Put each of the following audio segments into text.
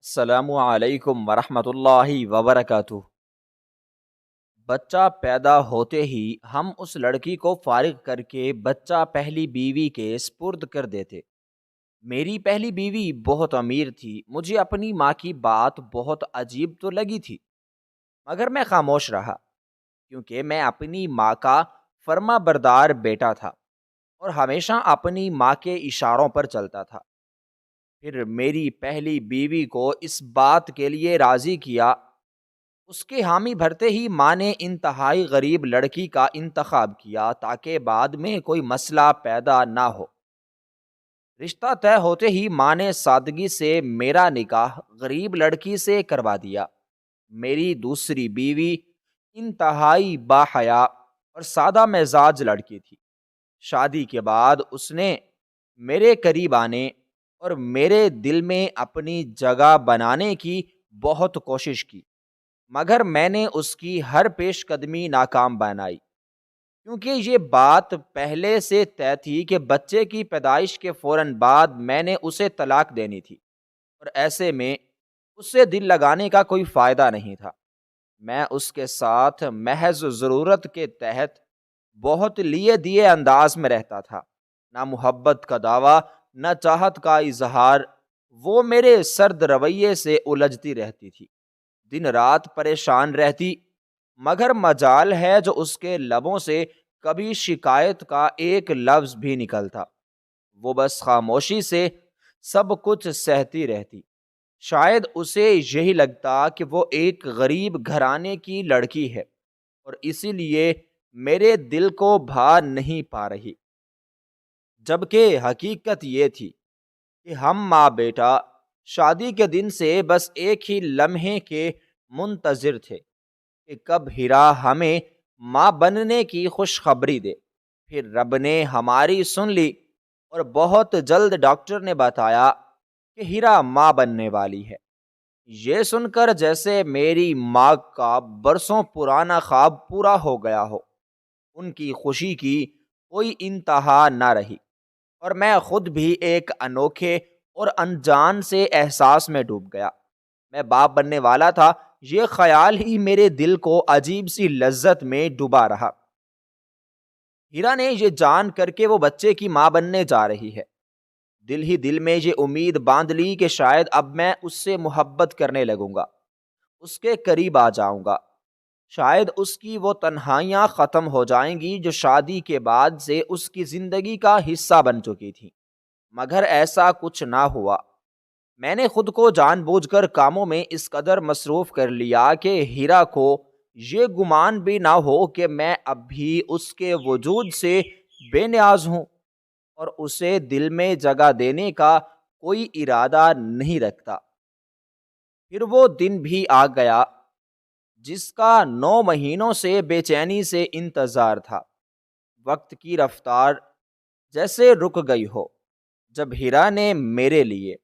السلام علیکم ورحمۃ اللہ وبرکاتہ۔ بچہ پیدا ہوتے ہی ہم اس لڑکی کو فارغ کر کے بچہ پہلی بیوی کے سپرد کر دیتے۔ میری پہلی بیوی بہت امیر تھی، مجھے اپنی ماں کی بات بہت عجیب تو لگی تھی، مگر میں خاموش رہا کیونکہ میں اپنی ماں کا فرما بردار بیٹا تھا اور ہمیشہ اپنی ماں کے اشاروں پر چلتا تھا۔ پھر میری پہلی بیوی کو اس بات کے لیے راضی کیا، اس کے حامی بھرتے ہی ماں نے انتہائی غریب لڑکی کا انتخاب کیا تاکہ بعد میں کوئی مسئلہ پیدا نہ ہو۔ رشتہ طے ہوتے ہی ماں نے سادگی سے میرا نکاح غریب لڑکی سے کروا دیا۔ میری دوسری بیوی انتہائی باحیا اور سادہ مزاج لڑکی تھی۔ شادی کے بعد اس نے میرے قریب آنے اور میرے دل میں اپنی جگہ بنانے کی بہت کوشش کی، مگر میں نے اس کی ہر پیش قدمی ناکام بنائی، کیونکہ یہ بات پہلے سے طے تھی کہ بچے کی پیدائش کے فوراً بعد میں نے اسے طلاق دینی تھی، اور ایسے میں اس سے دل لگانے کا کوئی فائدہ نہیں تھا۔ میں اس کے ساتھ محض ضرورت کے تحت بہت لیے دیے انداز میں رہتا تھا، نہ محبت کا دعویٰ نہ چاہت کا اظہار۔ وہ میرے سرد رویے سے الجھتی رہتی تھی، دن رات پریشان رہتی، مگر مجال ہے جو اس کے لبوں سے کبھی شکایت کا ایک لفظ بھی نکلتا۔ وہ بس خاموشی سے سب کچھ سہتی رہتی۔ شاید اسے یہی لگتا کہ وہ ایک غریب گھرانے کی لڑکی ہے اور اسی لیے میرے دل کو بھا نہیں پا رہی، جبکہ حقیقت یہ تھی کہ ہم ماں بیٹا شادی کے دن سے بس ایک ہی لمحے کے منتظر تھے کہ کب ہیرا ہمیں ماں بننے کی خوشخبری دے۔ پھر رب نے ہماری سن لی اور بہت جلد ڈاکٹر نے بتایا کہ ہیرا ماں بننے والی ہے۔ یہ سن کر جیسے میری ماں کا برسوں پرانا خواب پورا ہو گیا ہو، ان کی خوشی کی کوئی انتہا نہ رہی، اور میں خود بھی ایک انوکھے اور انجان سے احساس میں ڈوب گیا۔ میں باپ بننے والا تھا، یہ خیال ہی میرے دل کو عجیب سی لذت میں ڈوبا رہا۔ ہیرا نے یہ جان کر کے وہ بچے کی ماں بننے جا رہی ہے، دل ہی دل میں یہ امید باندھ لی کہ شاید اب میں اس سے محبت کرنے لگوں گا، اس کے قریب آ جاؤں گا، شاید اس کی وہ تنہائیاں ختم ہو جائیں گی جو شادی کے بعد سے اس کی زندگی کا حصہ بن چکی تھی، مگر ایسا کچھ نہ ہوا۔ میں نے خود کو جان بوجھ کر کاموں میں اس قدر مصروف کر لیا کہ ہیرا کو یہ گمان بھی نہ ہو کہ میں اب بھی اس کے وجود سے بے نیاز ہوں اور اسے دل میں جگہ دینے کا کوئی ارادہ نہیں رکھتا۔ پھر وہ دن بھی آ گیا جس کا 9 مہینوں سے بے چینی سے انتظار تھا۔ وقت کی رفتار جیسے رک گئی ہو، جب ہیرا نے میرے لیے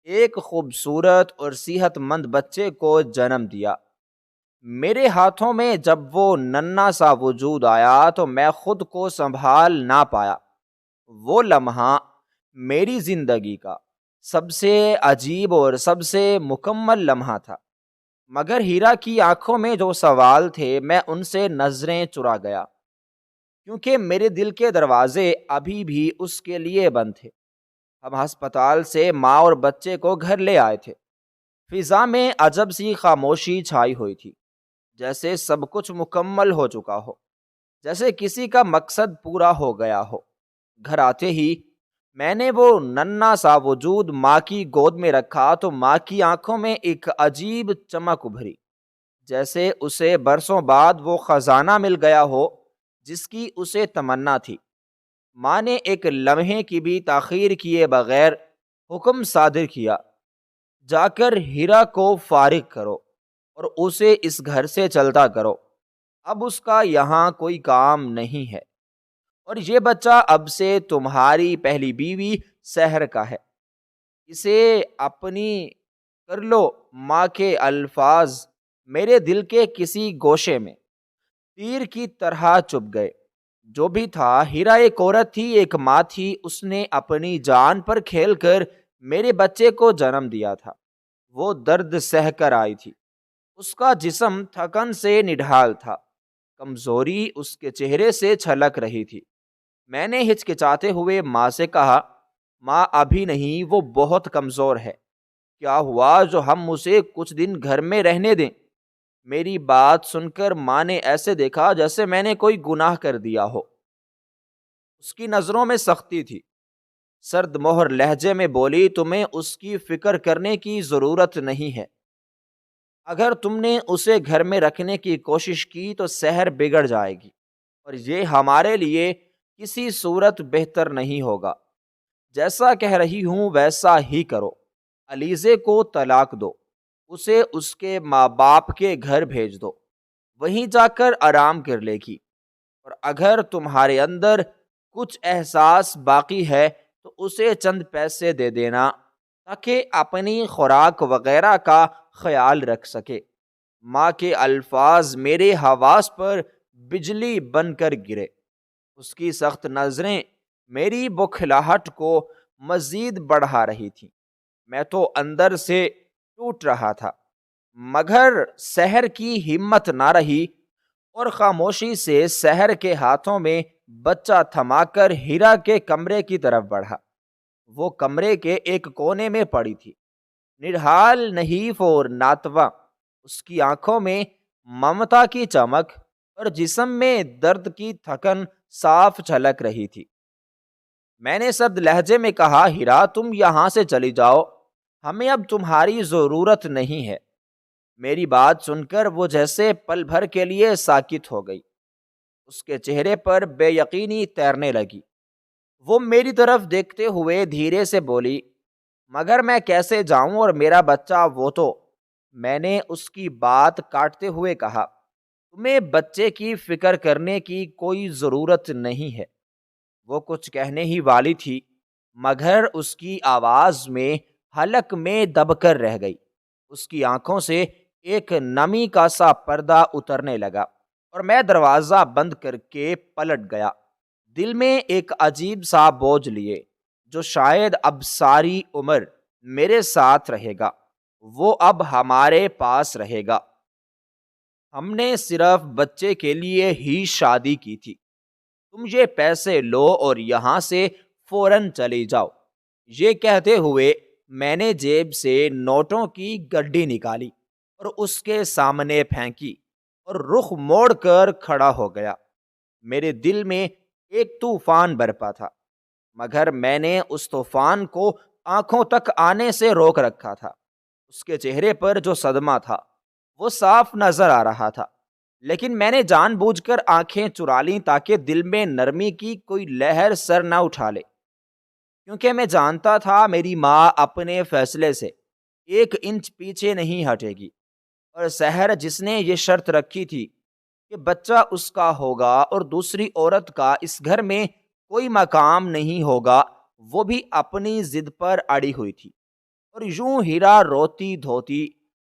ایک خوبصورت اور صحت مند بچے کو جنم دیا۔ میرے ہاتھوں میں جب وہ ننھا سا وجود آیا تو میں خود کو سنبھال نہ پایا۔ وہ لمحہ میری زندگی کا سب سے عجیب اور سب سے مکمل لمحہ تھا، مگر ہیرا کی آنکھوں میں جو سوال تھے میں ان سے نظریں چرا گیا، کیونکہ میرے دل کے دروازے ابھی بھی اس کے لیے بند تھے۔ ہم ہسپتال سے ماں اور بچے کو گھر لے آئے تھے۔ فضا میں عجب سی خاموشی چھائی ہوئی تھی، جیسے سب کچھ مکمل ہو چکا ہو، جیسے کسی کا مقصد پورا ہو گیا ہو۔ گھر آتے ہی میں نے وہ ننھا سا وجود ماں کی گود میں رکھا تو ماں کی آنکھوں میں ایک عجیب چمک ابھری، جیسے اسے برسوں بعد وہ خزانہ مل گیا ہو جس کی اسے تمنا تھی۔ ماں نے ایک لمحے کی بھی تاخیر کیے بغیر حکم صادر کیا، جا کر ہیرا کو فارغ کرو اور اسے اس گھر سے چلتا کرو، اب اس کا یہاں کوئی کام نہیں ہے، اور یہ بچہ اب سے تمہاری پہلی بیوی سحر کا ہے، اسے اپنی کر لو۔ ماں کے الفاظ میرے دل کے کسی گوشے میں تیر کی طرح چبھ گئے۔ جو بھی تھا، ہیرا ایک عورت تھی، ایک ماں تھی، اس نے اپنی جان پر کھیل کر میرے بچے کو جنم دیا تھا۔ وہ درد سہ کر آئی تھی۔ اس کا جسم تھکن سے نڈھال تھا، کمزوری اس کے چہرے سے چھلک رہی تھی۔ میں نے ہچکچاتے ہوئے ماں سے کہا، ماں ابھی نہیں، وہ بہت کمزور ہے، کیا ہوا جو ہم اسے کچھ دن گھر میں رہنے دیں؟ میری بات سن کر ماں نے ایسے دیکھا جیسے میں نے کوئی گناہ کر دیا ہو۔ اس کی نظروں میں سختی تھی، سرد مہر لہجے میں بولی، تمہیں اس کی فکر کرنے کی ضرورت نہیں ہے۔ اگر تم نے اسے گھر میں رکھنے کی کوشش کی تو صحت بگڑ جائے گی، اور یہ ہمارے لیے کسی صورت بہتر نہیں ہوگا۔ جیسا کہہ رہی ہوں ویسا ہی کرو، علیزے کو طلاق دو، اسے اس کے ماں باپ کے گھر بھیج دو، وہیں جا کر آرام کر لے گی، اور اگر تمہارے اندر کچھ احساس باقی ہے تو اسے چند پیسے دے دینا تاکہ اپنی خوراک وغیرہ کا خیال رکھ سکے۔ ماں کے الفاظ میرے حواس پر بجلی بن کر گرے۔ اس کی سخت نظریں میری بوکھلاہٹ کو مزید بڑھا رہی تھیں۔ میں تو اندر سے ٹوٹ رہا تھا، مگر سحر کی ہمت نہ رہی اور خاموشی سے سحر کے ہاتھوں میں بچہ تھما کر ہیرا کے کمرے کی طرف بڑھا۔ وہ کمرے کے ایک کونے میں پڑی تھی، نڈھال، نحیف اور ناتواں۔ اس کی آنکھوں میں ممتا کی چمک اور جسم میں درد کی تھکن صاف جھلک رہی تھی۔ میں نے سرد لہجے میں کہا، ہیرا تم یہاں سے چلی جاؤ، ہمیں اب تمہاری ضرورت نہیں ہے۔ میری بات سن کر وہ جیسے پل بھر کے لیے ساکت ہو گئی۔ اس کے چہرے پر بے یقینی تیرنے لگی۔ وہ میری طرف دیکھتے ہوئے دھیرے سے بولی، مگر میں کیسے جاؤں اور میرا بچہ؟ وہ تو… میں نے اس کی بات کاٹتے ہوئے کہا، تمہیں بچے کی فکر کرنے کی کوئی ضرورت نہیں ہے۔ وہ کچھ کہنے ہی والی تھی، مگر اس کی آواز میں حلق میں دب کر رہ گئی۔ اس کی آنکھوں سے ایک نمی کا سا پردہ اترنے لگا اور میں دروازہ بند کر کے پلٹ گیا، دل میں ایک عجیب سا بوجھ لیے جو شاید اب ساری عمر میرے ساتھ رہے گا۔ وہ اب ہمارے پاس رہے گا۔ ہم نے صرف بچے کے لیے ہی شادی کی تھی۔ تم یہ پیسے لو اور یہاں سے فوراً چلی جاؤ۔ یہ کہتے ہوئے میں نے جیب سے نوٹوں کی گڈی نکالی اور اس کے سامنے پھینکی اور رخ موڑ کر کھڑا ہو گیا۔ میرے دل میں ایک طوفان برپا تھا، مگر میں نے اس طوفان کو آنکھوں تک آنے سے روک رکھا تھا۔ اس کے چہرے پر جو صدمہ تھا وہ صاف نظر آ رہا تھا، لیکن میں نے جان بوجھ کر آنکھیں چرا لیں تاکہ دل میں نرمی کی کوئی لہر سر نہ اٹھا لے، کیونکہ میں جانتا تھا میری ماں اپنے فیصلے سے 1 انچ پیچھے نہیں ہٹے گی، اور سحر جس نے یہ شرط رکھی تھی کہ بچہ اس کا ہوگا اور دوسری عورت کا اس گھر میں کوئی مقام نہیں ہوگا، وہ بھی اپنی ضد پر اڑی ہوئی تھی۔ اور یوں ہیرا روتی دھوتی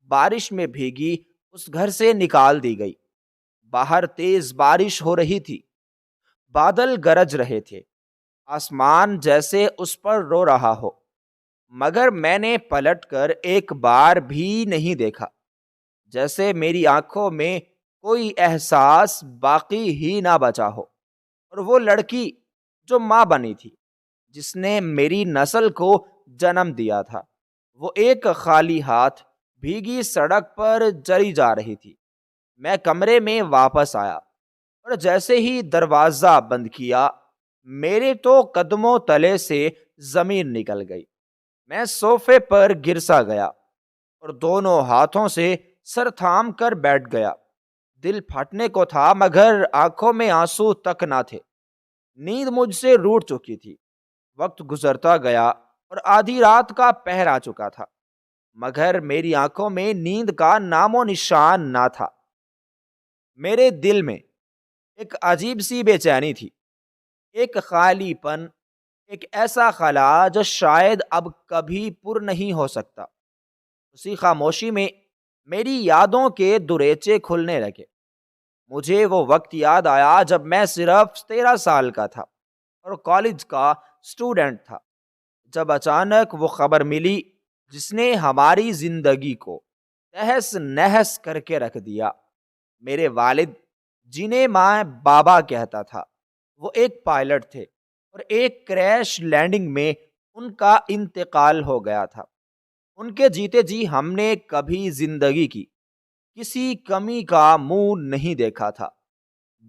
بارش میں بھیگی اس گھر سے نکال دی گئی۔ باہر تیز بارش ہو رہی تھی، بادل گرج رہے تھے، آسمان جیسے اس پر رو رہا ہو، مگر میں نے پلٹ کر ایک بار بھی نہیں دیکھا، جیسے میری آنکھوں میں کوئی احساس باقی ہی نہ بچا ہو۔ اور وہ لڑکی جو ماں بنی تھی، جس نے میری نسل کو جنم دیا تھا، وہ ایک خالی ہاتھ بھیگی سڑک پر چلی جا رہی تھی۔ میں کمرے میں واپس آیا اور جیسے ہی دروازہ بند کیا، میرے تو قدموں تلے سے زمین نکل گئی۔ میں صوفے پر گر سا گیا اور دونوں ہاتھوں سے سر تھام کر بیٹھ گیا۔ دل پھٹنے کو تھا، مگر آنکھوں میں آنسو تک نہ تھے۔ نیند مجھ سے روٹ چکی تھی۔ وقت گزرتا گیا اور آدھی رات کا پہر آ چکا تھا، مگر میری آنکھوں میں نیند کا نام و نشان نہ تھا۔ میرے دل میں ایک عجیب سی بے چینی تھی، ایک خالی پن، ایک ایسا خلا جو شاید اب کبھی پر نہیں ہو سکتا۔ اسی خاموشی میں میری یادوں کے دریچے کھلنے لگے۔ مجھے وہ وقت یاد آیا جب میں صرف 13 سال کا تھا اور کالج کا اسٹوڈنٹ تھا، جب اچانک وہ خبر ملی جس نے ہماری زندگی کو تہس نہس کر کے رکھ دیا۔ میرے والد، جنہیں میں بابا کہتا تھا، وہ ایک پائلٹ تھے اور ایک کریش لینڈنگ میں ان کا انتقال ہو گیا تھا۔ ان کے جیتے جی ہم نے کبھی زندگی کی کسی کمی کا منہ نہیں دیکھا تھا۔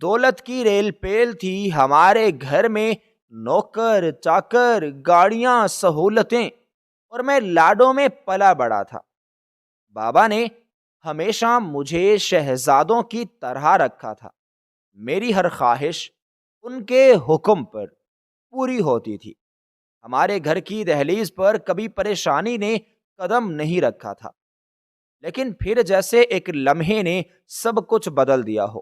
دولت کی ریل پیل تھی ہمارے گھر میں، نوکر چاکر، گاڑیاں، سہولتیں، اور میں لاڈوں میں پلا بڑا تھا۔ بابا نے ہمیشہ مجھے شہزادوں کی طرح رکھا تھا۔ میری ہر خواہش ان کے حکم پر پوری ہوتی تھی۔ ہمارے گھر کی دہلیز پر کبھی پریشانی نے قدم نہیں رکھا تھا، لیکن پھر جیسے ایک لمحے نے سب کچھ بدل دیا ہو۔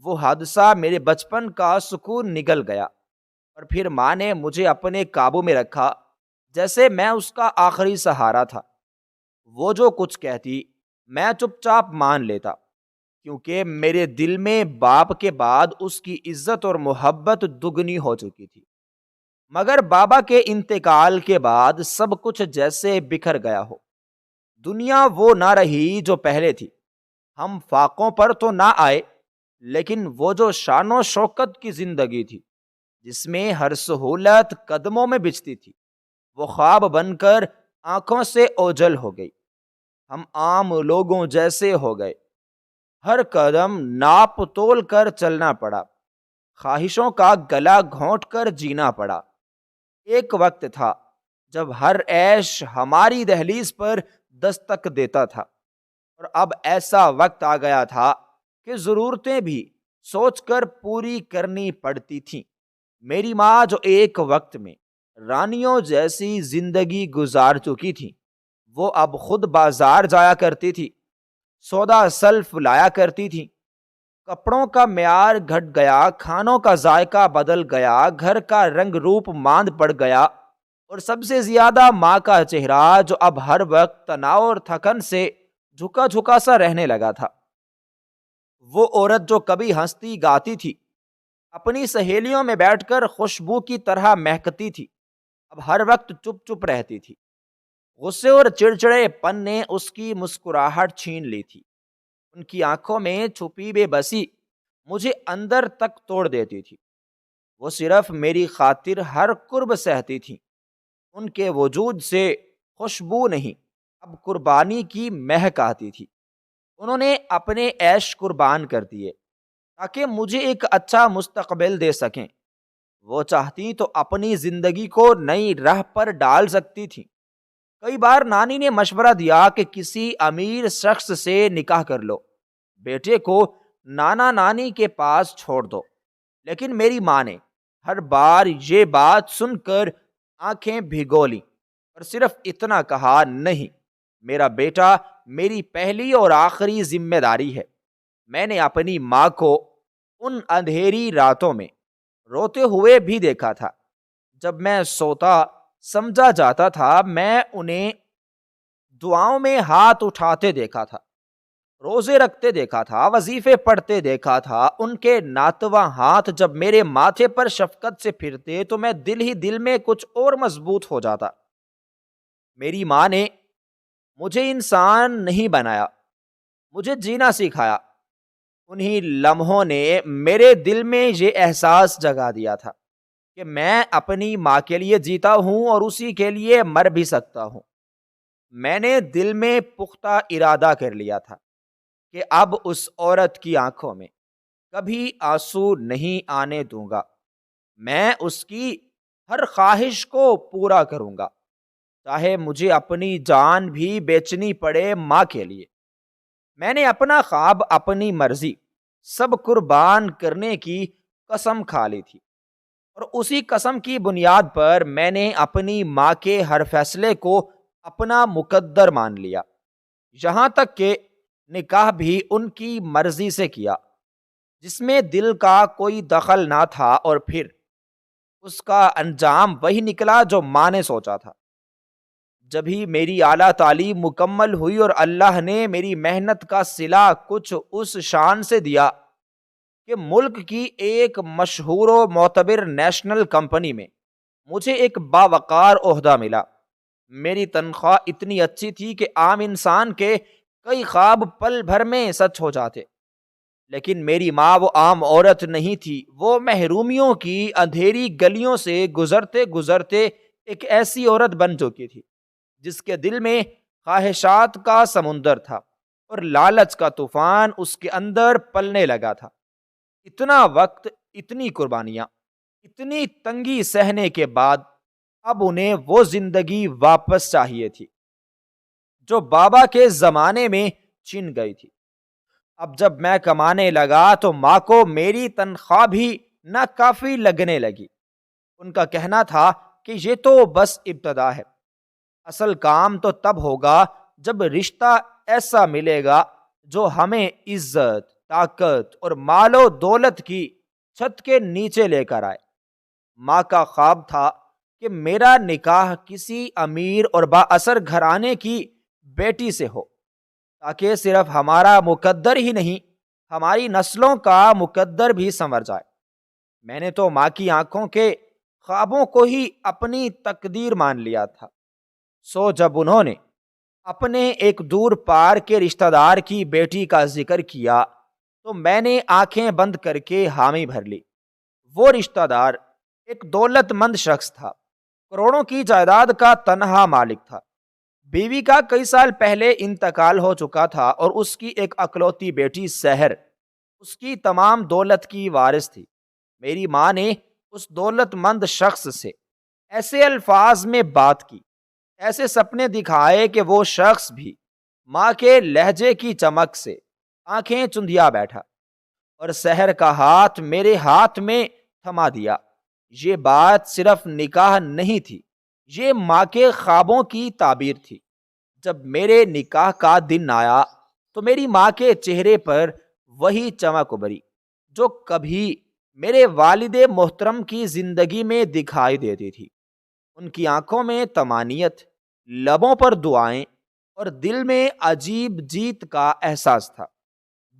وہ حادثہ میرے بچپن کا سکون نگل گیا، اور پھر ماں نے مجھے اپنے قابو میں رکھا جیسے میں اس کا آخری سہارا تھا۔ وہ جو کچھ کہتی میں چپ چاپ مان لیتا، کیونکہ میرے دل میں باپ کے بعد اس کی عزت اور محبت دگنی ہو چکی تھی۔ مگر بابا کے انتقال کے بعد سب کچھ جیسے بکھر گیا ہو۔ دنیا وہ نہ رہی جو پہلے تھی۔ ہم فاقوں پر تو نہ آئے، لیکن وہ جو شان و شوکت کی زندگی تھی، جس میں ہر سہولت قدموں میں بچتی تھی، وہ خواب بن کر آنکھوں سے اوجھل ہو گئی۔ ہم عام لوگوں جیسے ہو گئے۔ ہر قدم ناپ تول کر چلنا پڑا، خواہشوں کا گلا گھونٹ کر جینا پڑا۔ ایک وقت تھا جب ہر عیش ہماری دہلیز پر دستک دیتا تھا، اور اب ایسا وقت آ گیا تھا کہ ضرورتیں بھی سوچ کر پوری کرنی پڑتی تھیں۔ میری ماں جو ایک وقت میں رانیوں جیسی زندگی گزار چکی تھی، وہ اب خود بازار جایا کرتی تھی، سودا سلف لایا کرتی تھی۔ کپڑوں کا معیار گھٹ گیا، کھانوں کا ذائقہ بدل گیا، گھر کا رنگ روپ ماند پڑ گیا، اور سب سے زیادہ ماں کا چہرہ جو اب ہر وقت تناؤ اور تھکن سے جھکا جھکا سا رہنے لگا تھا۔ وہ عورت جو کبھی ہنستی گاتی تھی، اپنی سہیلیوں میں بیٹھ کر خوشبو کی طرح مہکتی تھی، اب ہر وقت چپ چپ رہتی تھی۔ غصے اور چڑچڑے پن نے اس کی مسکراہٹ چھین لی تھی۔ ان کی آنکھوں میں چھپی بے بسی مجھے اندر تک توڑ دیتی تھی۔ وہ صرف میری خاطر ہر کرب سہتی تھی۔ ان کے وجود سے خوشبو نہیں، اب قربانی کی مہک آتی تھی۔ انہوں نے اپنے عیش قربان کر دیے تاکہ مجھے ایک اچھا مستقبل دے سکیں۔ وہ چاہتی تو اپنی زندگی کو نئی راہ پر ڈال سکتی تھی۔ کئی بار نانی نے مشورہ دیا کہ کسی امیر شخص سے نکاح کر لو، بیٹے کو نانا نانی کے پاس چھوڑ دو، لیکن میری ماں نے ہر بار یہ بات سن کر آنکھیں بھگو لیں اور صرف اتنا کہا، نہیں، میرا بیٹا میری پہلی اور آخری ذمہ داری ہے۔ میں نے اپنی ماں کو ان اندھیری راتوں میں روتے ہوئے بھی دیکھا تھا۔ جب میں سوتا سمجھا جاتا تھا، میں انہیں دعاؤں میں ہاتھ اٹھاتے دیکھا تھا، روزے رکھتے دیکھا تھا، وظیفے پڑھتے دیکھا تھا۔ ان کے ناتواں ہاتھ جب میرے ماتھے پر شفقت سے پھرتے تو میں دل ہی دل میں کچھ اور مضبوط ہو جاتا۔ میری ماں نے مجھے انسان نہیں بنایا، مجھے جینا سکھایا۔ انہی لمحوں نے میرے دل میں یہ احساس جگا دیا تھا کہ میں اپنی ماں کے لیے جیتا ہوں اور اسی کے لیے مر بھی سکتا ہوں۔ میں نے دل میں پختہ ارادہ کر لیا تھا کہ اب اس عورت کی آنکھوں میں کبھی آنسو نہیں آنے دوں گا۔ میں اس کی ہر خواہش کو پورا کروں گا، چاہے مجھے اپنی جان بھی بیچنی پڑے ماں کے لیے۔ میں نے اپنا خواب، اپنی مرضی سب قربان کرنے کی قسم کھا لی تھی، اور اسی قسم کی بنیاد پر میں نے اپنی ماں کے ہر فیصلے کو اپنا مقدر مان لیا، یہاں تک کہ نکاح بھی ان کی مرضی سے کیا، جس میں دل کا کوئی دخل نہ تھا، اور پھر اس کا انجام وہی نکلا جو ماں نے سوچا تھا۔ جب ہی میری اعلیٰ تعلیم مکمل ہوئی اور اللہ نے میری محنت کا صلہ کچھ اس شان سے دیا کہ ملک کی ایک مشہور و معتبر نیشنل کمپنی میں مجھے ایک باوقار عہدہ ملا، میری تنخواہ اتنی اچھی تھی کہ عام انسان کے کئی خواب پل بھر میں سچ ہو جاتے، لیکن میری ماں وہ عام عورت نہیں تھی، وہ محرومیوں کی اندھیری گلیوں سے گزرتے گزرتے ایک ایسی عورت بن چکی تھی جس کے دل میں خواہشات کا سمندر تھا اور لالچ کا طوفان اس کے اندر پلنے لگا تھا۔ اتنا وقت، اتنی قربانیاں، اتنی تنگی سہنے کے بعد اب انہیں وہ زندگی واپس چاہیے تھی جو بابا کے زمانے میں چھن گئی تھی۔ اب جب میں کمانے لگا تو ماں کو میری تنخواہ بھی ناکافی لگنے لگی۔ ان کا کہنا تھا کہ یہ تو بس ابتدا ہے، اصل کام تو تب ہوگا جب رشتہ ایسا ملے گا جو ہمیں عزت، طاقت اور مال و دولت کی چھت کے نیچے لے کر آئے۔ ماں کا خواب تھا کہ میرا نکاح کسی امیر اور با اثر گھرانے کی بیٹی سے ہو، تاکہ صرف ہمارا مقدر ہی نہیں، ہماری نسلوں کا مقدر بھی سنور جائے۔ میں نے تو ماں کی آنکھوں کے خوابوں کو ہی اپنی تقدیر مان لیا تھا۔ سو جب انہوں نے اپنے ایک دور پار کے رشتہ دار کی بیٹی کا ذکر کیا تو میں نے آنکھیں بند کر کے حامی بھر لی۔ وہ رشتہ دار ایک دولت مند شخص تھا، کروڑوں کی جائیداد کا تنہا مالک تھا۔ بیوی کا کئی سال پہلے انتقال ہو چکا تھا اور اس کی ایک اکلوتی بیٹی سحر اس کی تمام دولت کی وارث تھی۔ میری ماں نے اس دولت مند شخص سے ایسے الفاظ میں بات کی، ایسے سپنے دکھائے کہ وہ شخص بھی ماں کے لہجے کی چمک سے آنکھیں چندیا بیٹھا اور سحر کا ہاتھ میرے ہاتھ میں تھما دیا۔ یہ بات صرف نکاح نہیں تھی، یہ ماں کے خوابوں کی تعبیر تھی۔ جب میرے نکاح کا دن آیا تو میری ماں کے چہرے پر وہی چمک ابھری جو کبھی میرے والد محترم کی زندگی میں دکھائی دیتی تھی۔ ان کی آنکھوں میں طمانینت، لبوں پر دعائیں اور دل میں عجیب جیت کا احساس تھا۔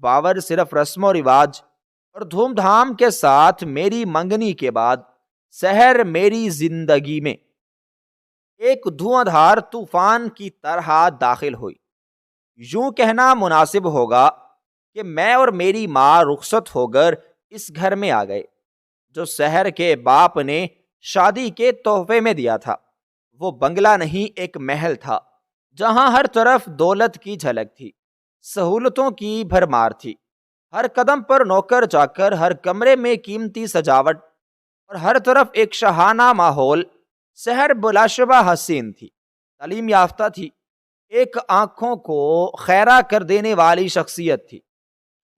باور صرف رسم و رواج اور دھوم دھام کے ساتھ میری منگنی کے بعد سحر میری زندگی میں ایک دھواں دھار طوفان کی طرح داخل ہوئی۔ یوں کہنا مناسب ہوگا کہ میں اور میری ماں رخصت ہو کر اس گھر میں آ گئے جو سحر کے باپ نے شادی کے تحفے میں دیا تھا۔ وہ بنگلہ نہیں، ایک محل تھا جہاں ہر طرف دولت کی جھلک تھی، سہولتوں کی بھرمار تھی۔ ہر قدم پر نوکر چاکر، ہر کمرے میں قیمتی سجاوٹ اور ہر طرف ایک شاہانہ ماحول۔ سحر بلا شبہ حسین تھی، تعلیم یافتہ تھی، ایک آنکھوں کو خیرہ کر دینے والی شخصیت تھی،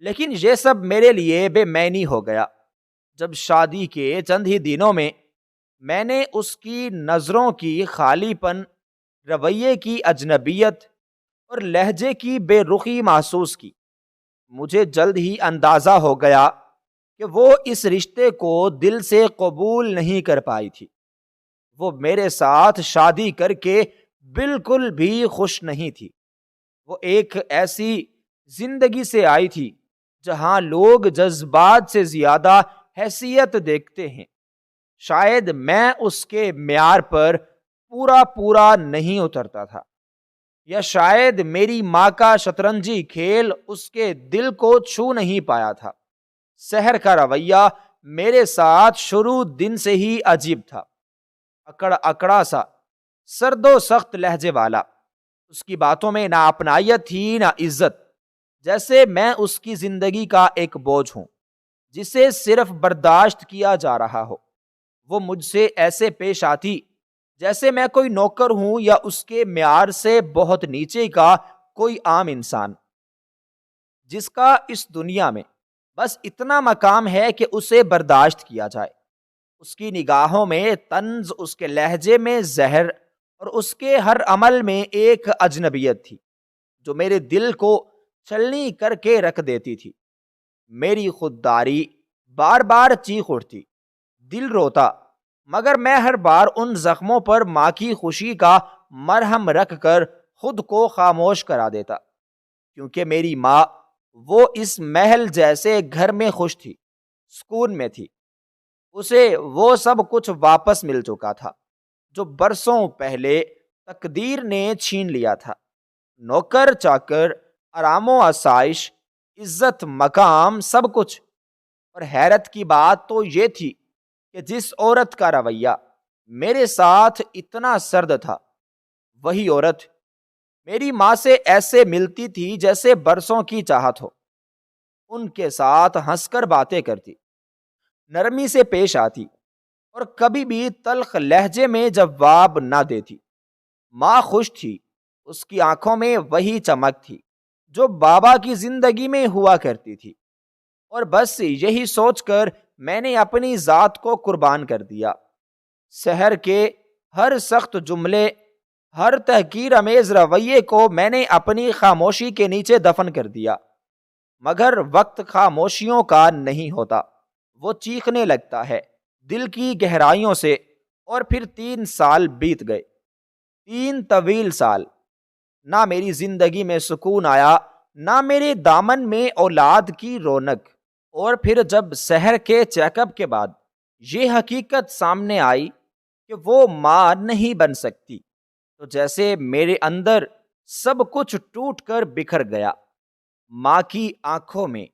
لیکن یہ سب میرے لیے بے معنی ہو گیا جب شادی کے چند ہی دنوں میں نے اس کی نظروں کی خالی پن، رویے کی اجنبیت اور لہجے کی بے رخی محسوس کی۔ مجھے جلد ہی اندازہ ہو گیا کہ وہ اس رشتے کو دل سے قبول نہیں کر پائی تھی۔ وہ میرے ساتھ شادی کر کے بالکل بھی خوش نہیں تھی۔ وہ ایک ایسی زندگی سے آئی تھی جہاں لوگ جذبات سے زیادہ حیثیت دیکھتے ہیں۔ شاید میں اس کے معیار پر پورا نہیں اترتا تھا، یا شاید میری ماں کا شطرنجی کھیل اس کے دل کو چھو نہیں پایا تھا۔ سحر کا رویہ میرے ساتھ شروع دن سے ہی عجیب تھا، اکڑا سا، سرد و سخت لہجے والا۔ اس کی باتوں میں نہ اپنائیت تھی نہ عزت، جیسے میں اس کی زندگی کا ایک بوجھ ہوں جسے صرف برداشت کیا جا رہا ہو۔ وہ مجھ سے ایسے پیش آتی جیسے میں کوئی نوکر ہوں یا اس کے معیار سے بہت نیچے کا کوئی عام انسان، جس کا اس دنیا میں بس اتنا مقام ہے کہ اسے برداشت کیا جائے۔ اس کی نگاہوں میں طنز، اس کے لہجے میں زہر اور اس کے ہر عمل میں ایک اجنبیت تھی جو میرے دل کو چھلنی کر کے رکھ دیتی تھی۔ میری خودداری بار بار چیخ اٹھتی، دل روتا، مگر میں ہر بار ان زخموں پر ماں کی خوشی کا مرہم رکھ کر خود کو خاموش کرا دیتا، کیونکہ میری ماں وہ اس محل جیسے گھر میں خوش تھی، سکون میں تھی۔ اسے وہ سب کچھ واپس مل چکا تھا جو برسوں پہلے تقدیر نے چھین لیا تھا۔ نوکر چاکر، آرام و آسائش، عزت مقام، سب کچھ۔ اور حیرت کی بات تو یہ تھی کہ جس عورت کا رویہ میرے ساتھ اتنا سرد تھا، وہی عورت میری ماں سے ایسے ملتی تھی جیسے برسوں کی چاہت ہو۔ ان کے ساتھ ہنس کر باتیں کرتی، نرمی سے پیش آتی، اور کبھی بھی تلخ لہجے میں جواب نہ دیتی۔ ماں خوش تھی، اس کی آنکھوں میں وہی چمک تھی جو بابا کی زندگی میں ہوا کرتی تھی، اور بس یہی سوچ کر میں نے اپنی ذات کو قربان کر دیا۔ شہر کے ہر سخت جملے، ہر تحقیر امیز رویے کو میں نے اپنی خاموشی کے نیچے دفن کر دیا۔ مگر وقت خاموشیوں کا نہیں ہوتا، وہ چیخنے لگتا ہے دل کی گہرائیوں سے۔ اور پھر 3 سال بیت گئے، 3 طویل سال۔ نہ میری زندگی میں سکون آیا، نہ میرے دامن میں اولاد کی رونق۔ اور پھر جب شہر کے چیک اپ کے بعد یہ حقیقت سامنے آئی کہ وہ ماں نہیں بن سکتی، تو جیسے میرے اندر سب کچھ ٹوٹ کر بکھر گیا۔ ماں کی آنکھوں میں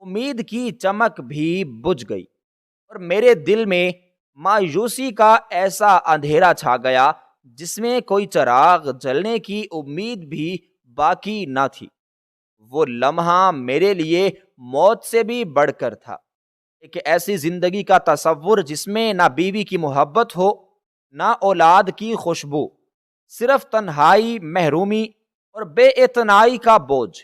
امید کی چمک بھی بجھ گئی، اور میرے دل میں مایوسی کا ایسا اندھیرا چھا گیا جس میں کوئی چراغ جلنے کی امید بھی باقی نہ تھی۔ وہ لمحہ میرے لیے موت سے بھی بڑھ کر تھا۔ ایک ایسی زندگی کا تصور جس میں نہ بیوی کی محبت ہو، نہ اولاد کی خوشبو، صرف تنہائی، محرومی اور بے اعتنائی کا بوجھ۔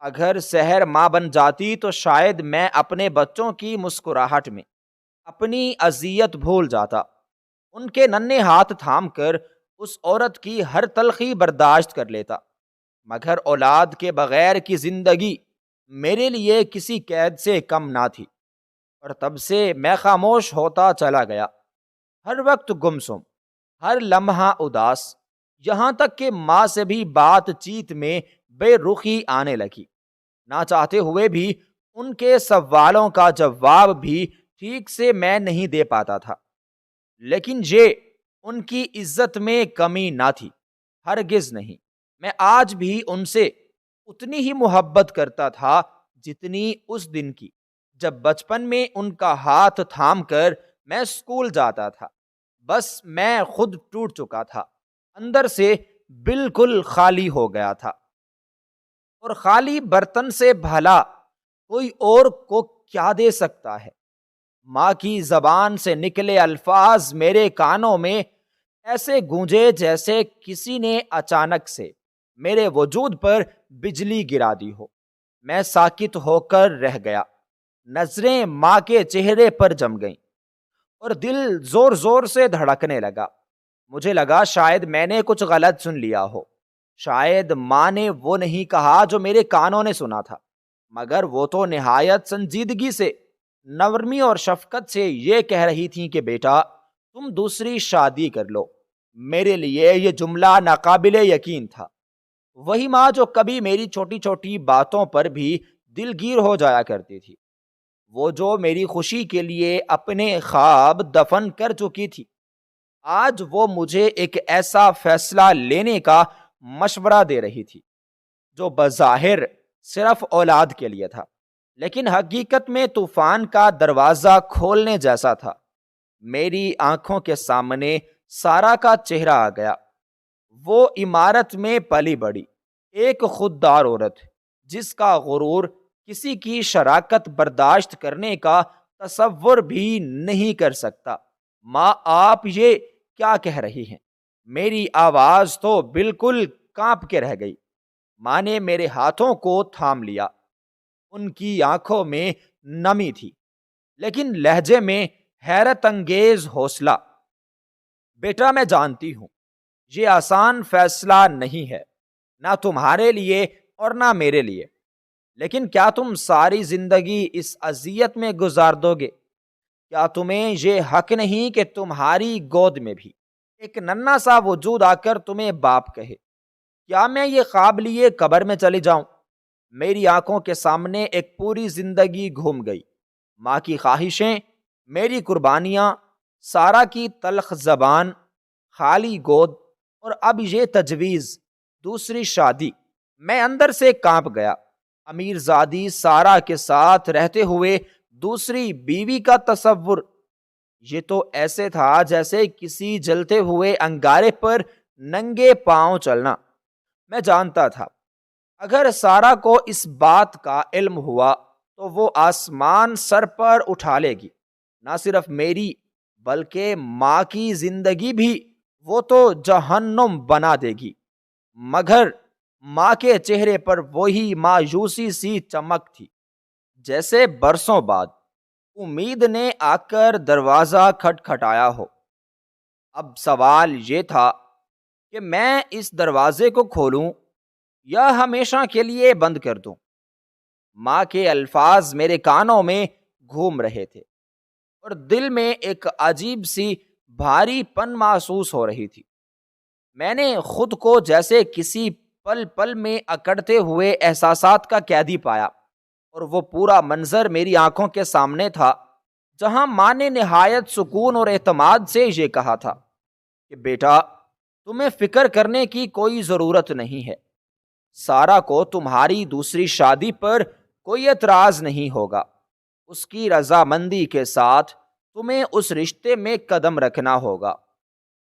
اگر شہر ماں بن جاتی تو شاید میں اپنے بچوں کی مسکراہٹ میں اپنی اذیت بھول جاتا، ان کے ننھے ہاتھ تھام کر اس عورت کی ہر تلخی برداشت کر لیتا۔ مگر اولاد کے بغیر کی زندگی میرے لیے کسی قید سے کم نہ تھی، اور تب سے میں خاموش ہوتا چلا گیا، ہر وقت گمسم، ہر لمحہ اداس، یہاں تک کہ ماں سے بھی بات چیت میں بے رخی آنے لگی۔ نہ چاہتے ہوئے بھی ان کے سوالوں کا جواب بھی ٹھیک سے میں نہیں دے پاتا تھا۔ لیکن یہ ان کی عزت میں کمی نہ تھی، ہرگز نہیں۔ میں آج بھی ان سے اتنی ہی محبت کرتا تھا جتنی اس دن کی، جب بچپن میں ان کا ہاتھ تھام کر میں اسکول جاتا تھا۔ بس میں خود ٹوٹ چکا تھا، اندر سے بالکل خالی ہو گیا تھا، اور خالی برتن سے بھلا کوئی اور کو کیا دے سکتا ہے؟ ماں کی زبان سے نکلے الفاظ میرے کانوں میں ایسے گونجے جیسے کسی نے اچانک سے میرے وجود پر بجلی گرا دی ہو۔ میں ساکت ہو کر رہ گیا، نظریں ماں کے چہرے پر جم گئیں، اور دل زور زور سے دھڑکنے لگا۔ مجھے لگا شاید میں نے کچھ غلط سن لیا ہو، شاید ماں نے وہ نہیں کہا جو میرے کانوں نے سنا تھا، مگر وہ تو نہایت سنجیدگی سے، نرمی اور شفقت سے یہ کہہ رہی تھیں کہ بیٹا تم دوسری شادی کر لو۔ میرے لیے یہ جملہ ناقابل یقین تھا۔ وہی ماں جو کبھی میری چھوٹی چھوٹی باتوں پر بھی دلگیر ہو جایا کرتی تھی، وہ جو میری خوشی کے لیے اپنے خواب دفن کر چکی تھی، آج وہ مجھے ایک ایسا فیصلہ لینے کا مشورہ دے رہی تھی جو بظاہر صرف اولاد کے لیے تھا، لیکن حقیقت میں طوفان کا دروازہ کھولنے جیسا تھا۔ میری آنکھوں کے سامنے سارا کا چہرہ آ گیا، وہ عمارت میں پلی بڑی ایک خوددار عورت جس کا غرور کسی کی شراکت برداشت کرنے کا تصور بھی نہیں کر سکتا۔ ماں آپ یہ کیا کہہ رہی ہیں؟ میری آواز تو بالکل کانپ کے رہ گئی۔ ماں نے میرے ہاتھوں کو تھام لیا، ان کی آنکھوں میں نمی تھی، لیکن لہجے میں حیرت انگیز حوصلہ۔ بیٹا میں جانتی ہوں یہ آسان فیصلہ نہیں ہے، نہ تمہارے لیے اور نہ میرے لیے، لیکن کیا تم ساری زندگی اس اذیت میں گزار دو گے؟ کیا تمہیں یہ حق نہیں کہ تمہاری گود میں بھی ایک ننھا سا وجود آ کر تمہیں باپ کہے؟ کیا میں یہ خواب لیے قبر میں چلی جاؤں؟ میری آنکھوں کے سامنے ایک پوری زندگی گھوم گئی، ماں کی خواہشیں، میری قربانیاں، سارا کی تلخ زبان، خالی گود، اور اب یہ تجویز، دوسری شادی، میں اندر سے کانپ گیا۔ امیر زادی سارا کے ساتھ رہتے ہوئے دوسری بیوی کا تصور، یہ تو ایسے تھا جیسے کسی جلتے ہوئے انگارے پر ننگے پاؤں چلنا۔ میں جانتا تھا اگر سارا کو اس بات کا علم ہوا تو وہ آسمان سر پر اٹھا لے گی۔ نہ صرف میری بلکہ ماں کی زندگی بھی وہ تو جہنم بنا دے گی۔ مگر ماں کے چہرے پر وہی مایوسی سی چمک تھی جیسے برسوں بعد امید نے آ کر دروازہ کھٹکھٹایا ہو۔ اب سوال یہ تھا کہ میں اس دروازے کو کھولوں یا ہمیشہ کے لیے بند کر دوں۔ ماں کے الفاظ میرے کانوں میں گھوم رہے تھے اور دل میں ایک عجیب سی بھاری پن محسوس ہو رہی تھی۔ میں نے خود کو جیسے کسی پل پل میں اکڑتے ہوئے احساسات کا قیدی پایا، اور وہ پورا منظر میری آنکھوں کے سامنے تھا جہاں ماں نے نہایت سکون اور اعتماد سے یہ کہا تھا کہ بیٹا، تمہیں فکر کرنے کی کوئی ضرورت نہیں ہے۔ سارا کو تمہاری دوسری شادی پر کوئی اعتراض نہیں ہوگا۔ اس کی رضامندی کے ساتھ تمہیں اس رشتے میں قدم رکھنا ہوگا،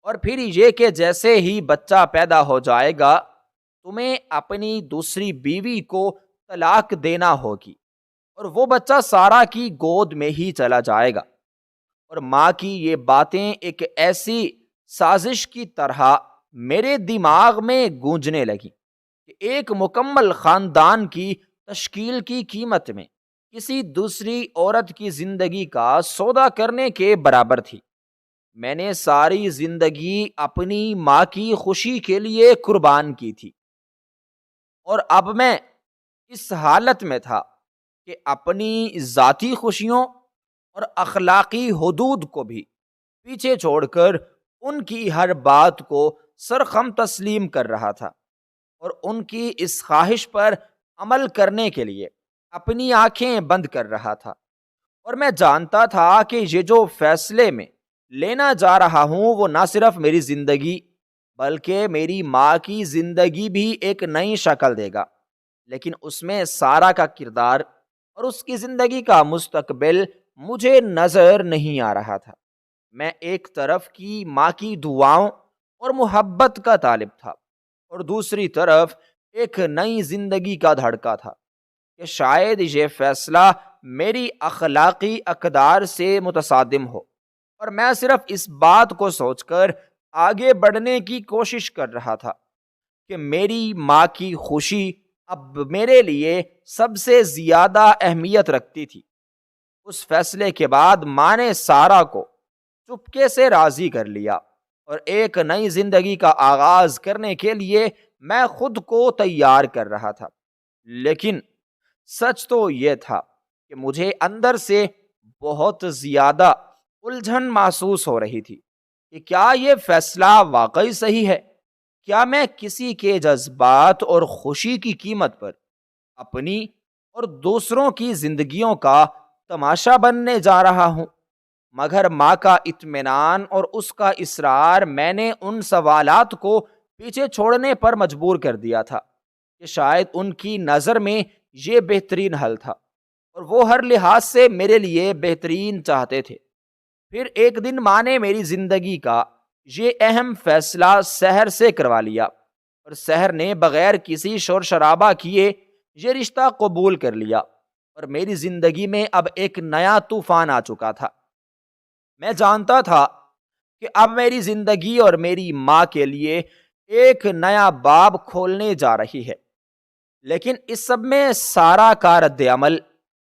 اور پھر یہ کہ جیسے ہی بچہ پیدا ہو جائے گا تمہیں اپنی دوسری بیوی کو طلاق دینا ہوگی، اور وہ بچہ سارا کی گود میں ہی چلا جائے گا۔ اور ماں کی یہ باتیں ایک ایسی سازش کی طرح میرے دماغ میں گونجنے لگی کہ ایک مکمل خاندان کی تشکیل کی قیمت میں کسی دوسری عورت کی زندگی کا سودا کرنے کے برابر تھی۔ میں نے ساری زندگی اپنی ماں کی خوشی کے لیے قربان کی تھی، اور اب میں اس حالت میں تھا کہ اپنی ذاتی خوشیوں اور اخلاقی حدود کو بھی پیچھے چھوڑ کر ان کی ہر بات کو سرخم تسلیم کر رہا تھا، اور ان کی اس خواہش پر عمل کرنے کے لیے اپنی آنکھیں بند کر رہا تھا۔ اور میں جانتا تھا کہ یہ جو فیصلے میں لینا جا رہا ہوں وہ نہ صرف میری زندگی بلکہ میری ماں کی زندگی بھی ایک نئی شکل دے گا، لیکن اس میں سارا کا کردار اور اس کی زندگی کا مستقبل مجھے نظر نہیں آ رہا تھا۔ میں ایک طرف کی ماں کی دعاؤں اور محبت کا طالب تھا، اور دوسری طرف ایک نئی زندگی کا دھڑکا تھا کہ شاید یہ فیصلہ میری اخلاقی اقدار سے متصادم ہو، اور میں صرف اس بات کو سوچ کر آگے بڑھنے کی کوشش کر رہا تھا کہ میری ماں کی خوشی اب میرے لیے سب سے زیادہ اہمیت رکھتی تھی۔ اس فیصلے کے بعد ماں نے سارا کو چپکے سے راضی کر لیا، اور ایک نئی زندگی کا آغاز کرنے کے لیے میں خود کو تیار کر رہا تھا۔ لیکن سچ تو یہ تھا کہ مجھے اندر سے بہت زیادہ الجھن محسوس ہو رہی تھی کہ کیا یہ فیصلہ واقعی صحیح ہے؟ کیا میں کسی کے جذبات اور خوشی کی قیمت پر اپنی اور دوسروں کی زندگیوں کا تماشا بننے جا رہا ہوں؟ مگر ماں کا اطمینان اور اس کا اصرار میں نے ان سوالات کو پیچھے چھوڑنے پر مجبور کر دیا تھا کہ شاید ان کی نظر میں یہ بہترین حل تھا، اور وہ ہر لحاظ سے میرے لیے بہترین چاہتے تھے۔ پھر ایک دن ماں نے میری زندگی کا یہ اہم فیصلہ سحر سے کروا لیا، اور سحر نے بغیر کسی شور شرابہ کیے یہ رشتہ قبول کر لیا، اور میری زندگی میں اب ایک نیا طوفان آ چکا تھا۔ میں جانتا تھا کہ اب میری زندگی اور میری ماں کے لیے ایک نیا باب کھولنے جا رہی ہے، لیکن اس سب میں سارا کا رد عمل،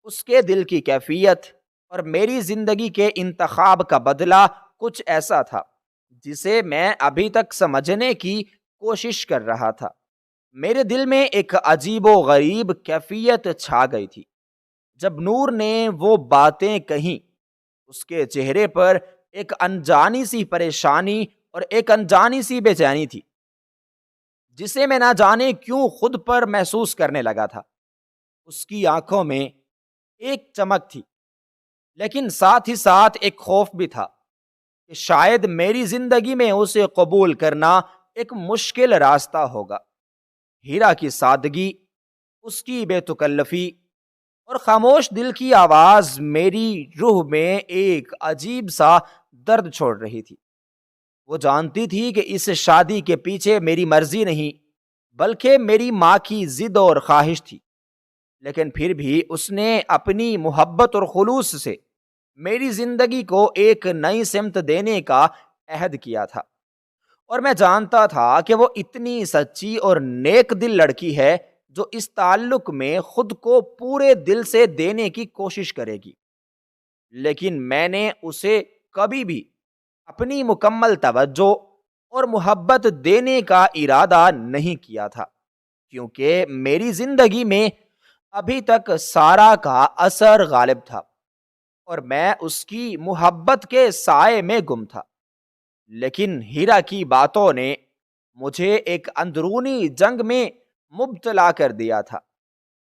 اس کے دل کی کیفیت اور میری زندگی کے انتخاب کا بدلہ کچھ ایسا تھا جسے میں ابھی تک سمجھنے کی کوشش کر رہا تھا۔ میرے دل میں ایک عجیب و غریب کیفیت چھا گئی تھی۔ جب نور نے وہ باتیں کہیں، اس کے چہرے پر ایک انجانی سی پریشانی اور ایک انجانی سی بے چینی تھی جسے میں نہ جانے کیوں خود پر محسوس کرنے لگا تھا۔ اس کی آنکھوں میں ایک چمک تھی، لیکن ساتھ ہی ساتھ ایک خوف بھی تھا کہ شاید میری زندگی میں اسے قبول کرنا ایک مشکل راستہ ہوگا۔ ہیرا کی سادگی، اس کی بے تکلفی اور خاموش دل کی آواز میری روح میں ایک عجیب سا درد چھوڑ رہی تھی۔ وہ جانتی تھی کہ اس شادی کے پیچھے میری مرضی نہیں بلکہ میری ماں کی ضد اور خواہش تھی، لیکن پھر بھی اس نے اپنی محبت اور خلوص سے میری زندگی کو ایک نئی سمت دینے کا عہد کیا تھا، اور میں جانتا تھا کہ وہ اتنی سچی اور نیک دل لڑکی ہے جو اس تعلق میں خود کو پورے دل سے دینے کی کوشش کرے گی۔ لیکن میں نے اسے کبھی بھی اپنی مکمل توجہ اور محبت دینے کا ارادہ نہیں کیا تھا، کیونکہ میری زندگی میں ابھی تک سارا کا اثر غالب تھا اور میں اس کی محبت کے سائے میں گم تھا۔ لیکن ہیرا کی باتوں نے مجھے ایک اندرونی جنگ میں مبتلا کر دیا تھا۔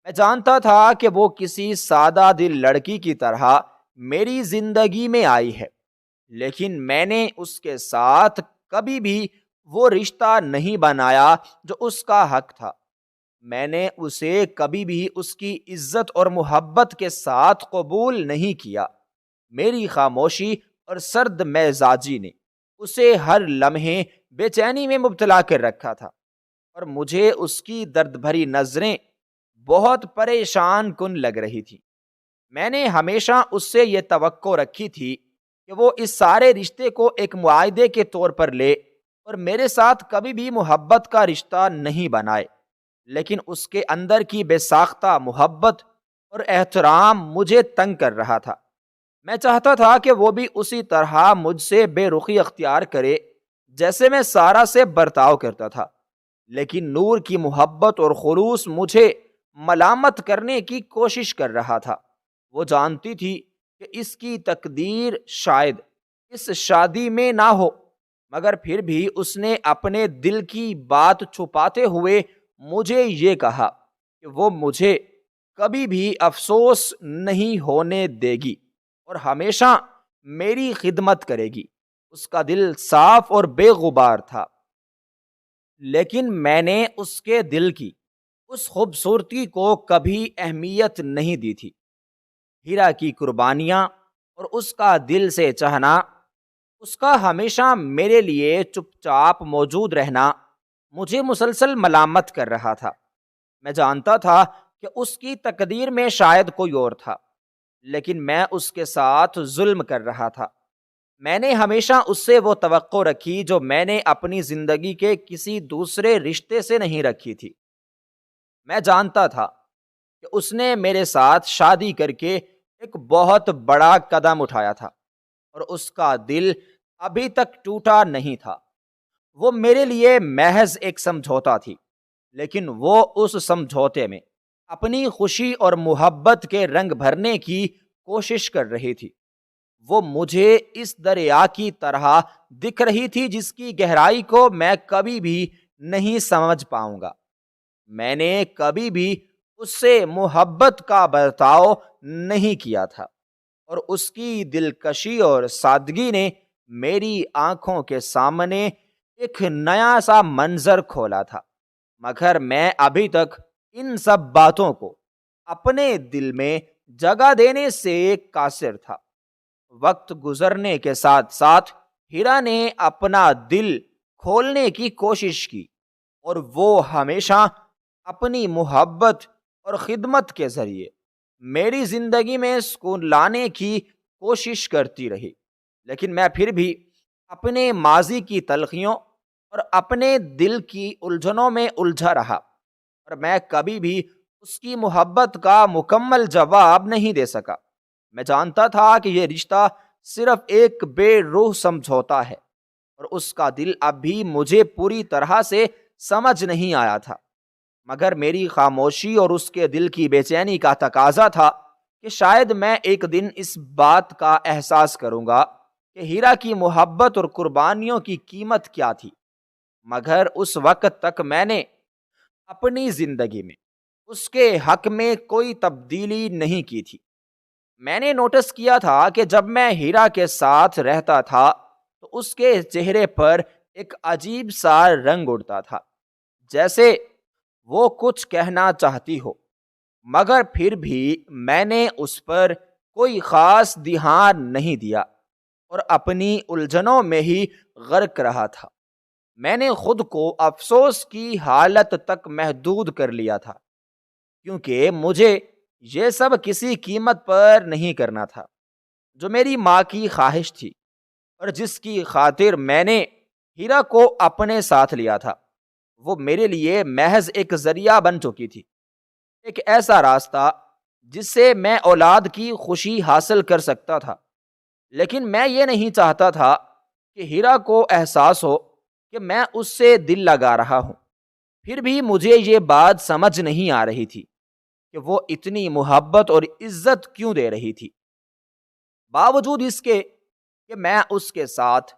میں جانتا تھا کہ وہ کسی سادہ دل لڑکی کی طرح میری زندگی میں آئی ہے، لیکن میں نے اس کے ساتھ کبھی بھی وہ رشتہ نہیں بنایا جو اس کا حق تھا۔ میں نے اسے کبھی بھی اس کی عزت اور محبت کے ساتھ قبول نہیں کیا۔ میری خاموشی اور سرد مزاجی نے اسے ہر لمحے بے چینی میں مبتلا کر رکھا تھا، اور مجھے اس کی درد بھری نظریں بہت پریشان کن لگ رہی تھی۔ میں نے ہمیشہ اس سے یہ توقع رکھی تھی کہ وہ اس سارے رشتے کو ایک معاہدے کے طور پر لے اور میرے ساتھ کبھی بھی محبت کا رشتہ نہیں بنائے، لیکن اس کے اندر کی بے ساختہ محبت اور احترام مجھے تنگ کر رہا تھا۔ میں چاہتا تھا کہ وہ بھی اسی طرح مجھ سے بے رخی اختیار کرے جیسے میں سارا سے برتاؤ کرتا تھا، لیکن نور کی محبت اور خلوص مجھے ملامت کرنے کی کوشش کر رہا تھا۔ وہ جانتی تھی کہ اس کی تقدیر شاید اس شادی میں نہ ہو، مگر پھر بھی اس نے اپنے دل کی بات چھپاتے ہوئے مجھے یہ کہا کہ وہ مجھے کبھی بھی افسوس نہیں ہونے دے گی اور ہمیشہ میری خدمت کرے گی۔ اس کا دل صاف اور بے غبار تھا، لیکن میں نے اس کے دل کی اس خوبصورتی کو کبھی اہمیت نہیں دی تھی۔ ہیرا کی قربانیاں اور اس کا دل سے چاہنا، اس کا ہمیشہ میرے لیے چپ چاپ موجود رہنا مجھے مسلسل ملامت کر رہا تھا۔ میں جانتا تھا کہ اس کی تقدیر میں شاید کوئی اور تھا، لیکن میں اس کے ساتھ ظلم کر رہا تھا۔ میں نے ہمیشہ اس سے وہ توقع رکھی جو میں نے اپنی زندگی کے کسی دوسرے رشتے سے نہیں رکھی تھی۔ میں جانتا تھا کہ اس نے میرے ساتھ شادی کر کے ایک بہت بڑا قدم اٹھایا تھا، اور اس کا دل ابھی تک ٹوٹا نہیں تھا۔ وہ میرے لیے محض ایک سمجھوتا تھی، لیکن وہ اس سمجھوتے میں اپنی خوشی اور محبت کے رنگ بھرنے کی کوشش کر رہی تھی۔ وہ مجھے اس دریا کی طرح دکھ رہی تھی جس کی گہرائی کو میں کبھی بھی نہیں سمجھ پاؤں گا۔ میں نے کبھی بھی اس سے محبت کا برتاؤ نہیں کیا تھا، اور اس کی دلکشی اور سادگی نے میری آنکھوں کے سامنے ایک نیا سا منظر کھولا تھا، مگر میں ابھی تک ان سب باتوں کو اپنے دل میں جگہ دینے سے قاصر تھا۔ وقت گزرنے کے ساتھ ساتھ ہیرا نے اپنا دل کھولنے کی کوشش کی، اور وہ ہمیشہ اپنی محبت اور خدمت کے ذریعے میری زندگی میں سکون لانے کی کوشش کرتی رہی، لیکن میں پھر بھی اپنے ماضی کی تلخیوں اور اپنے دل کی الجھنوں میں الجھا رہا، اور میں کبھی بھی اس کی محبت کا مکمل جواب نہیں دے سکا۔ میں جانتا تھا کہ یہ رشتہ صرف ایک بے روح سمجھوتا ہے، اور اس کا دل اب بھی مجھے پوری طرح سے سمجھ نہیں آیا تھا، مگر میری خاموشی اور اس کے دل کی بے چینی کا تقاضا تھا کہ شاید میں ایک دن اس بات کا احساس کروں گا کہ ہیرا کی محبت اور قربانیوں کی قیمت کیا تھی۔ مگر اس وقت تک میں نے اپنی زندگی میں اس کے حق میں کوئی تبدیلی نہیں کی تھی۔ میں نے نوٹس کیا تھا کہ جب میں ہیرا کے ساتھ رہتا تھا تو اس کے چہرے پر ایک عجیب سا رنگ اڑتا تھا، جیسے وہ کچھ کہنا چاہتی ہو، مگر پھر بھی میں نے اس پر کوئی خاص دھیان نہیں دیا اور اپنی الجھنوں میں ہی غرق رہا تھا۔ میں نے خود کو افسوس کی حالت تک محدود کر لیا تھا، کیونکہ مجھے یہ سب کسی قیمت پر نہیں کرنا تھا۔ جو میری ماں کی خواہش تھی اور جس کی خاطر میں نے ہیرا کو اپنے ساتھ لیا تھا، وہ میرے لیے محض ایک ذریعہ بن چکی تھی، ایک ایسا راستہ جس سے میں اولاد کی خوشی حاصل کر سکتا تھا۔ لیکن میں یہ نہیں چاہتا تھا کہ ہیرا کو احساس ہو کہ میں اس سے دل لگا رہا ہوں۔ پھر بھی مجھے یہ بات سمجھ نہیں آ رہی تھی کہ وہ اتنی محبت اور عزت کیوں دے رہی تھی، باوجود اس کے کہ میں اس کے ساتھ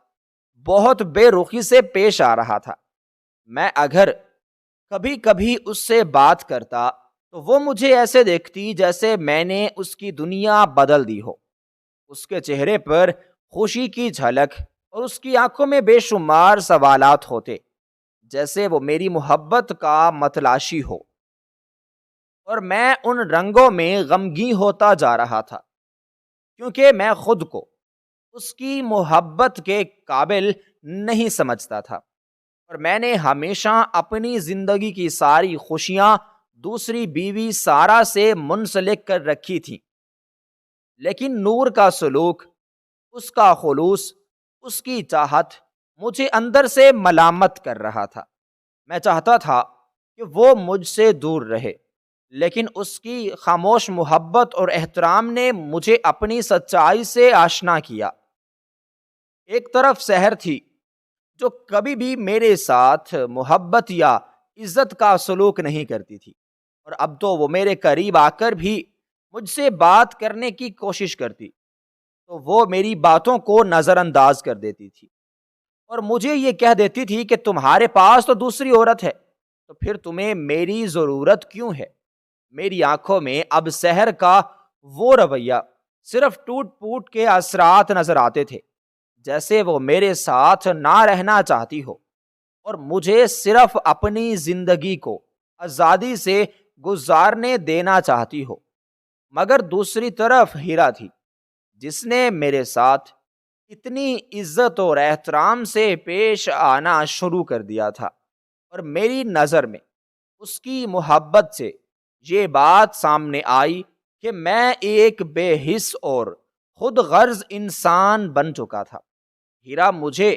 بہت بے رخی سے پیش آ رہا تھا۔ میں اگر کبھی کبھی اس سے بات کرتا تو وہ مجھے ایسے دیکھتی جیسے میں نے اس کی دنیا بدل دی ہو۔ اس کے چہرے پر خوشی کی جھلک اور اس کی آنکھوں میں بے شمار سوالات ہوتے، جیسے وہ میری محبت کا متلاشی ہو، اور میں ان رنگوں میں غمگین ہوتا جا رہا تھا، کیونکہ میں خود کو اس کی محبت کے قابل نہیں سمجھتا تھا، اور میں نے ہمیشہ اپنی زندگی کی ساری خوشیاں دوسری بیوی سارا سے منسلک کر رکھی تھی۔ لیکن نور کا سلوک، اس کا خلوص، اس کی چاہت مجھے اندر سے ملامت کر رہا تھا۔ میں چاہتا تھا کہ وہ مجھ سے دور رہے، لیکن اس کی خاموش محبت اور احترام نے مجھے اپنی سچائی سے آشنا کیا۔ ایک طرف سحر تھی جو کبھی بھی میرے ساتھ محبت یا عزت کا سلوک نہیں کرتی تھی، اور اب تو وہ میرے قریب آ کر بھی مجھ سے بات کرنے کی کوشش کرتی تو وہ میری باتوں کو نظر انداز کر دیتی تھی، اور مجھے یہ کہہ دیتی تھی کہ تمہارے پاس تو دوسری عورت ہے، تو پھر تمہیں میری ضرورت کیوں ہے؟ میری آنکھوں میں اب سحر کا وہ رویہ صرف ٹوٹ پوٹ کے اثرات نظر آتے تھے، جیسے وہ میرے ساتھ نہ رہنا چاہتی ہو اور مجھے صرف اپنی زندگی کو آزادی سے گزارنے دینا چاہتی ہو۔ مگر دوسری طرف ہیرا تھی، جس نے میرے ساتھ اتنی عزت اور احترام سے پیش آنا شروع کر دیا تھا، اور میری نظر میں اس کی محبت سے یہ بات سامنے آئی کہ میں ایک بے حس اور خود غرض انسان بن چکا تھا۔ ہیرا مجھے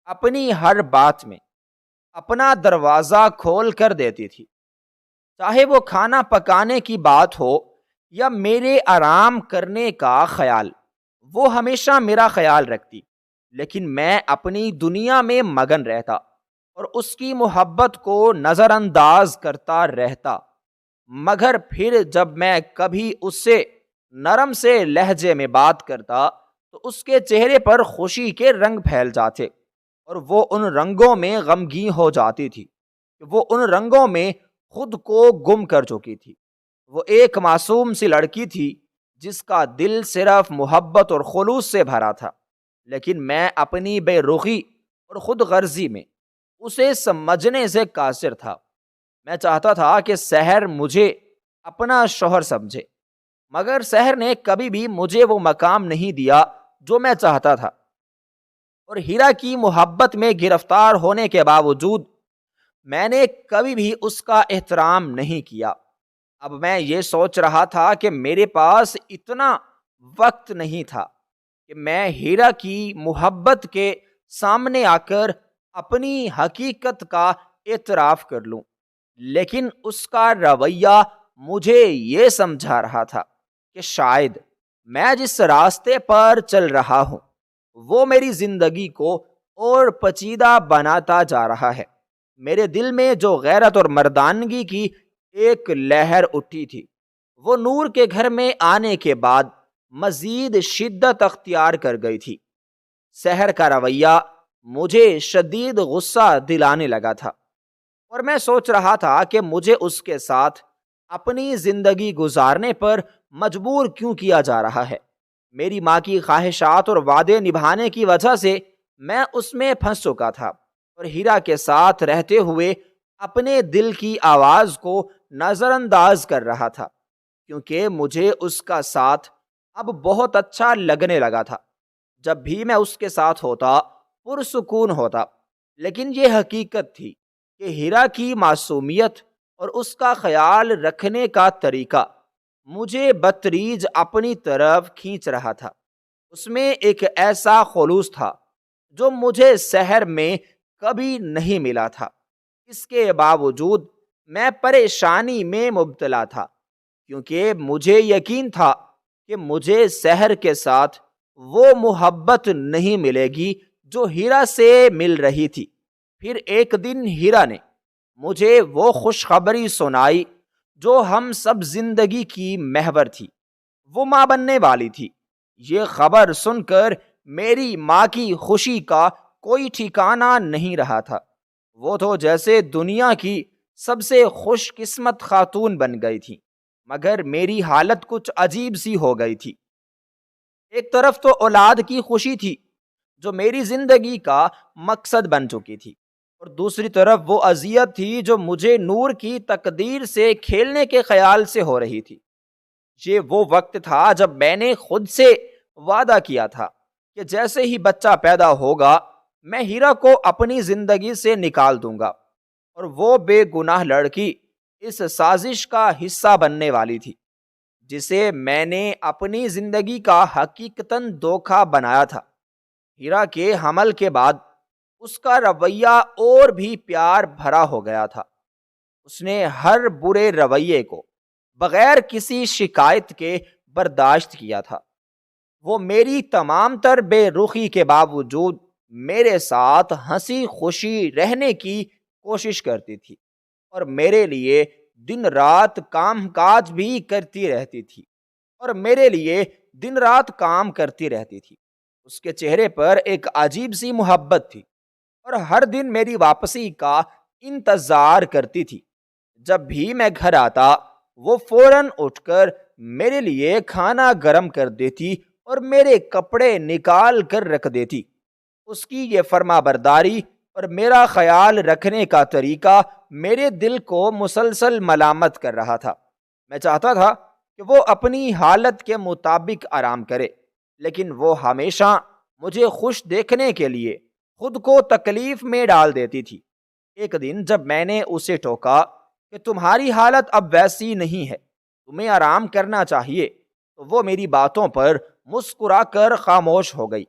اپنی ہر بات میں اپنا دروازہ کھول کر دیتی تھی، چاہے وہ کھانا پکانے کی بات ہو یا میرے آرام کرنے کا خیال، وہ ہمیشہ میرا خیال رکھتی، لیکن میں اپنی دنیا میں مگن رہتا اور اس کی محبت کو نظر انداز کرتا رہتا۔ مگر پھر جب میں کبھی اس سے نرم سے لہجے میں بات کرتا تو اس کے چہرے پر خوشی کے رنگ پھیل جاتے، اور وہ ان رنگوں میں غمگین ہو جاتی تھی کہ وہ ان رنگوں میں خود کو گم کر چکی تھی۔ وہ ایک معصوم سی لڑکی تھی جس کا دل صرف محبت اور خلوص سے بھرا تھا، لیکن میں اپنی بے رخی اور خود غرضی میں اسے سمجھنے سے قاصر تھا۔ میں چاہتا تھا کہ سحر مجھے اپنا شوہر سمجھے، مگر سحر نے کبھی بھی مجھے وہ مقام نہیں دیا جو میں چاہتا تھا، اور ہیرا کی محبت میں گرفتار ہونے کے باوجود میں نے کبھی بھی اس کا احترام نہیں کیا۔ اب میں یہ سوچ رہا تھا کہ میرے پاس اتنا وقت نہیں تھا کہ میں ہیرا کی محبت کے سامنے آ کر اپنی حقیقت کا اعتراف کر لوں، لیکن اس کا رویہ مجھے یہ سمجھا رہا تھا کہ شاید میں جس راستے پر چل رہا ہوں وہ میری زندگی کو اور پیچیدہ بناتا جا رہا ہے۔ میرے دل میں جو غیرت اور مردانگی کی ایک لہر اٹھی تھی، وہ نور کے گھر میں آنے کے بعد مزید شدت اختیار کر گئی تھی۔ سحر کا رویہ مجھے شدید غصہ دلانے لگا تھا، اور میں سوچ رہا تھا کہ مجھے اس کے ساتھ اپنی زندگی گزارنے پر مجبور کیوں کیا جا رہا ہے۔ میری ماں کی خواہشات اور وعدے نبھانے کی وجہ سے میں اس میں پھنس چکا تھا، اور ہیرا کے ساتھ رہتے ہوئے اپنے دل کی آواز کو نظر انداز کر رہا تھا، کیونکہ مجھے اس کا ساتھ اب بہت اچھا لگنے لگا تھا۔ جب بھی میں اس کے ساتھ ہوتا پرسکون ہوتا، لیکن یہ حقیقت تھی کہ ہیرا کی معصومیت اور اس کا خیال رکھنے کا طریقہ مجھے بتدریج اپنی طرف کھینچ رہا تھا۔ اس میں ایک ایسا خلوص تھا جو مجھے شہر میں کبھی نہیں ملا تھا۔ اس کے باوجود میں پریشانی میں مبتلا تھا، کیونکہ مجھے یقین تھا کہ مجھے شہر کے ساتھ وہ محبت نہیں ملے گی جو ہیرا سے مل رہی تھی۔ پھر ایک دن ہیرا نے مجھے وہ خوشخبری سنائی جو ہم سب زندگی کی محور تھی۔ وہ ماں بننے والی تھی۔ یہ خبر سن کر میری ماں کی خوشی کا کوئی ٹھکانہ نہیں رہا تھا۔ وہ تو جیسے دنیا کی سب سے خوش قسمت خاتون بن گئی تھی، مگر میری حالت کچھ عجیب سی ہو گئی تھی۔ ایک طرف تو اولاد کی خوشی تھی جو میری زندگی کا مقصد بن چکی تھی، اور دوسری طرف وہ اذیت تھی جو مجھے نور کی تقدیر سے کھیلنے کے خیال سے ہو رہی تھی۔ یہ وہ وقت تھا جب میں نے خود سے وعدہ کیا تھا کہ جیسے ہی بچہ پیدا ہوگا میں ہیرا کو اپنی زندگی سے نکال دوں گا، اور وہ بے گناہ لڑکی اس سازش کا حصہ بننے والی تھی جسے میں نے اپنی زندگی کا حقیقتاً دھوکہ بنایا تھا۔ ہیرا کے حمل کے بعد اس کا رویہ اور بھی پیار بھرا ہو گیا تھا۔ اس نے ہر برے رویے کو بغیر کسی شکایت کے برداشت کیا تھا۔ وہ میری تمام تر بے رخی کے باوجود میرے ساتھ ہنسی خوشی رہنے کی کوشش کرتی تھی، اور میرے لیے دن رات کام کاج بھی کرتی رہتی تھی اس کے چہرے پر ایک عجیب سی محبت تھی، اور ہر دن میری واپسی کا انتظار کرتی تھی۔ جب بھی میں گھر آتا وہ فوراً اٹھ کر میرے لیے کھانا گرم کر دیتی اور میرے کپڑے نکال کر رکھ دیتی۔ اس کی یہ فرما برداری اور میرا خیال رکھنے کا طریقہ میرے دل کو مسلسل ملامت کر رہا تھا۔ میں چاہتا تھا کہ وہ اپنی حالت کے مطابق آرام کرے، لیکن وہ ہمیشہ مجھے خوش دیکھنے کے لیے خود کو تکلیف میں ڈال دیتی تھی۔ ایک دن جب میں نے اسے ٹوکا کہ تمہاری حالت اب ویسی نہیں ہے، تمہیں آرام کرنا چاہیے، تو وہ میری باتوں پر مسکرا کر خاموش ہو گئی۔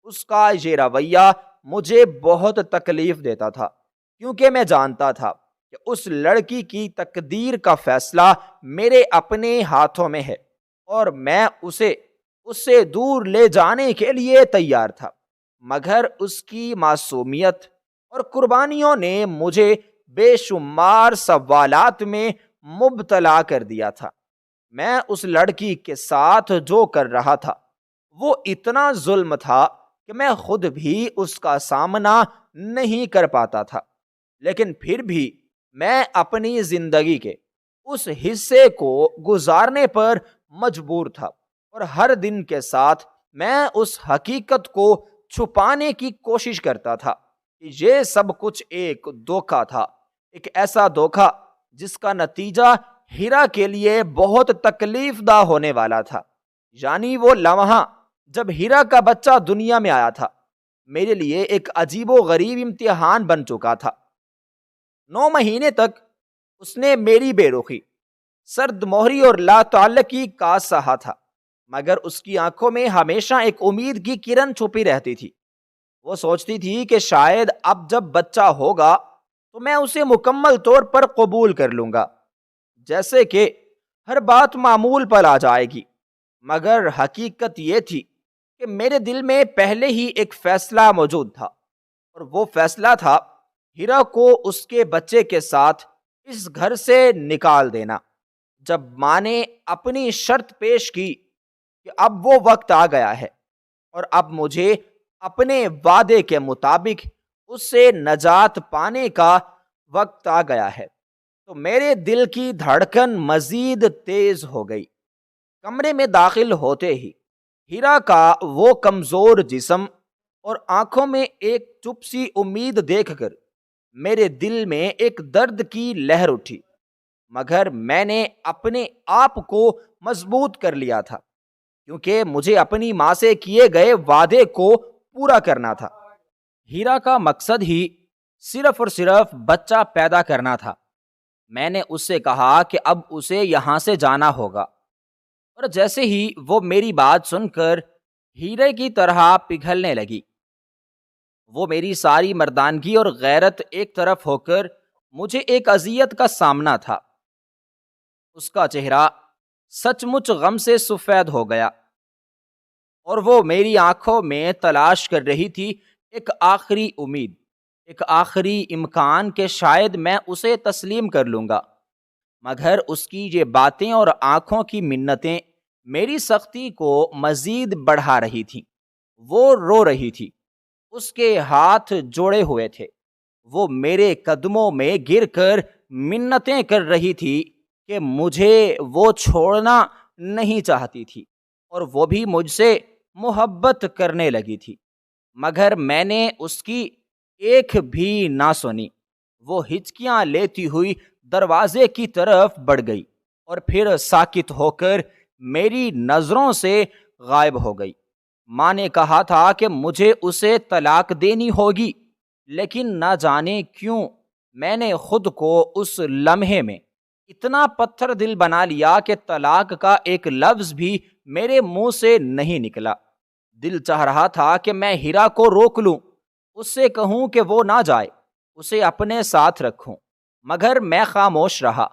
اس کا یہ رویہ مجھے بہت تکلیف دیتا تھا، کیونکہ میں جانتا تھا کہ اس لڑکی کی تقدیر کا فیصلہ میرے اپنے ہاتھوں میں ہے، اور میں اسے اس سے دور لے جانے کے لیے تیار تھا۔ مگر اس کی معصومیت اور قربانیوں نے مجھے بے شمار سوالات میں مبتلا کر دیا تھا۔ میں اس لڑکی کے ساتھ جو کر رہا تھا وہ اتنا ظلم تھا کہ میں خود بھی اس کا سامنا نہیں کر پاتا تھا، لیکن پھر بھی میں اپنی زندگی کے اس حصے کو گزارنے پر مجبور تھا، اور ہر دن کے ساتھ میں اس حقیقت کو چھپانے کی کوشش کرتا تھا کہ یہ سب کچھ ایک دھوکہ تھا، ایک ایسا دھوکہ جس کا نتیجہ ہیرا کے لیے بہت تکلیف دہ ہونے والا تھا۔ یعنی وہ لمحہ جب ہیرا کا بچہ دنیا میں آیا تھا میرے لیے ایک عجیب و غریب امتحان بن چکا تھا۔ 9 مہینے تک اس نے میری بے رخی، سرد مہری اور لا تعلقی کا سہا تھا، مگر اس کی آنکھوں میں ہمیشہ ایک امید کی کرن چھپی رہتی تھی۔ وہ سوچتی تھی کہ شاید اب جب بچہ ہوگا تو میں اسے مکمل طور پر قبول کر لوں گا، جیسے کہ ہر بات معمول پر آ جائے گی۔ مگر حقیقت یہ تھی کہ میرے دل میں پہلے ہی ایک فیصلہ موجود تھا، اور وہ فیصلہ تھا ہیرا کو اس کے بچے کے ساتھ اس گھر سے نکال دینا۔ جب ماں نے اپنی شرط پیش کی کہ اب وہ وقت آ گیا ہے اور اب مجھے اپنے وعدے کے مطابق اس سے نجات پانے کا وقت آ گیا ہے، تو میرے دل کی دھڑکن مزید تیز ہو گئی۔ کمرے میں داخل ہوتے ہی ہیرا کا وہ کمزور جسم اور آنکھوں میں ایک چپ سی امید دیکھ کر میرے دل میں ایک درد کی لہر اٹھی، مگر میں نے اپنے آپ کو مضبوط کر لیا تھا، کیونکہ مجھے اپنی ماں سے کیے گئے وعدے کو پورا کرنا تھا۔ ہیرا کا مقصد ہی صرف اور صرف بچہ پیدا کرنا تھا۔ میں نے اس سے کہا کہ اب اسے یہاں سے جانا ہوگا، اور جیسے ہی وہ میری بات سن کر ہیرے کی طرح پگھلنے لگی، وہ میری ساری مردانگی اور غیرت ایک طرف ہو کر مجھے ایک اذیت کا سامنا تھا۔ اس کا چہرہ سچ مچ غم سے سفید ہو گیا، اور وہ میری آنکھوں میں تلاش کر رہی تھی ایک آخری امید، ایک آخری امکان کہ شاید میں اسے تسلیم کر لوں گا۔ مگر اس کی یہ باتیں اور آنکھوں کی منتیں میری سختی کو مزید بڑھا رہی تھیں۔ وہ رو رہی تھی، اس کے ہاتھ جوڑے ہوئے تھے، وہ میرے قدموں میں گر کر منتیں کر رہی تھی کہ مجھے وہ چھوڑنا نہیں چاہتی تھی، اور وہ بھی مجھ سے محبت کرنے لگی تھی، مگر میں نے اس کی ایک بھی نہ سنی۔ وہ ہچکیاں لیتی ہوئی دروازے کی طرف بڑھ گئی اور پھر ساکت ہو کر میری نظروں سے غائب ہو گئی۔ ماں نے کہا تھا کہ مجھے اسے طلاق دینی ہوگی، لیکن نہ جانے کیوں میں نے خود کو اس لمحے میں اتنا پتھر دل بنا لیا کہ طلاق کا ایک لفظ بھی میرے منہ سے نہیں نکلا۔ دل چاہ رہا تھا کہ میں ہیرا کو روک لوں، اس سے کہوں کہ وہ نہ جائے، اسے اپنے ساتھ رکھوں، مگر میں خاموش رہا،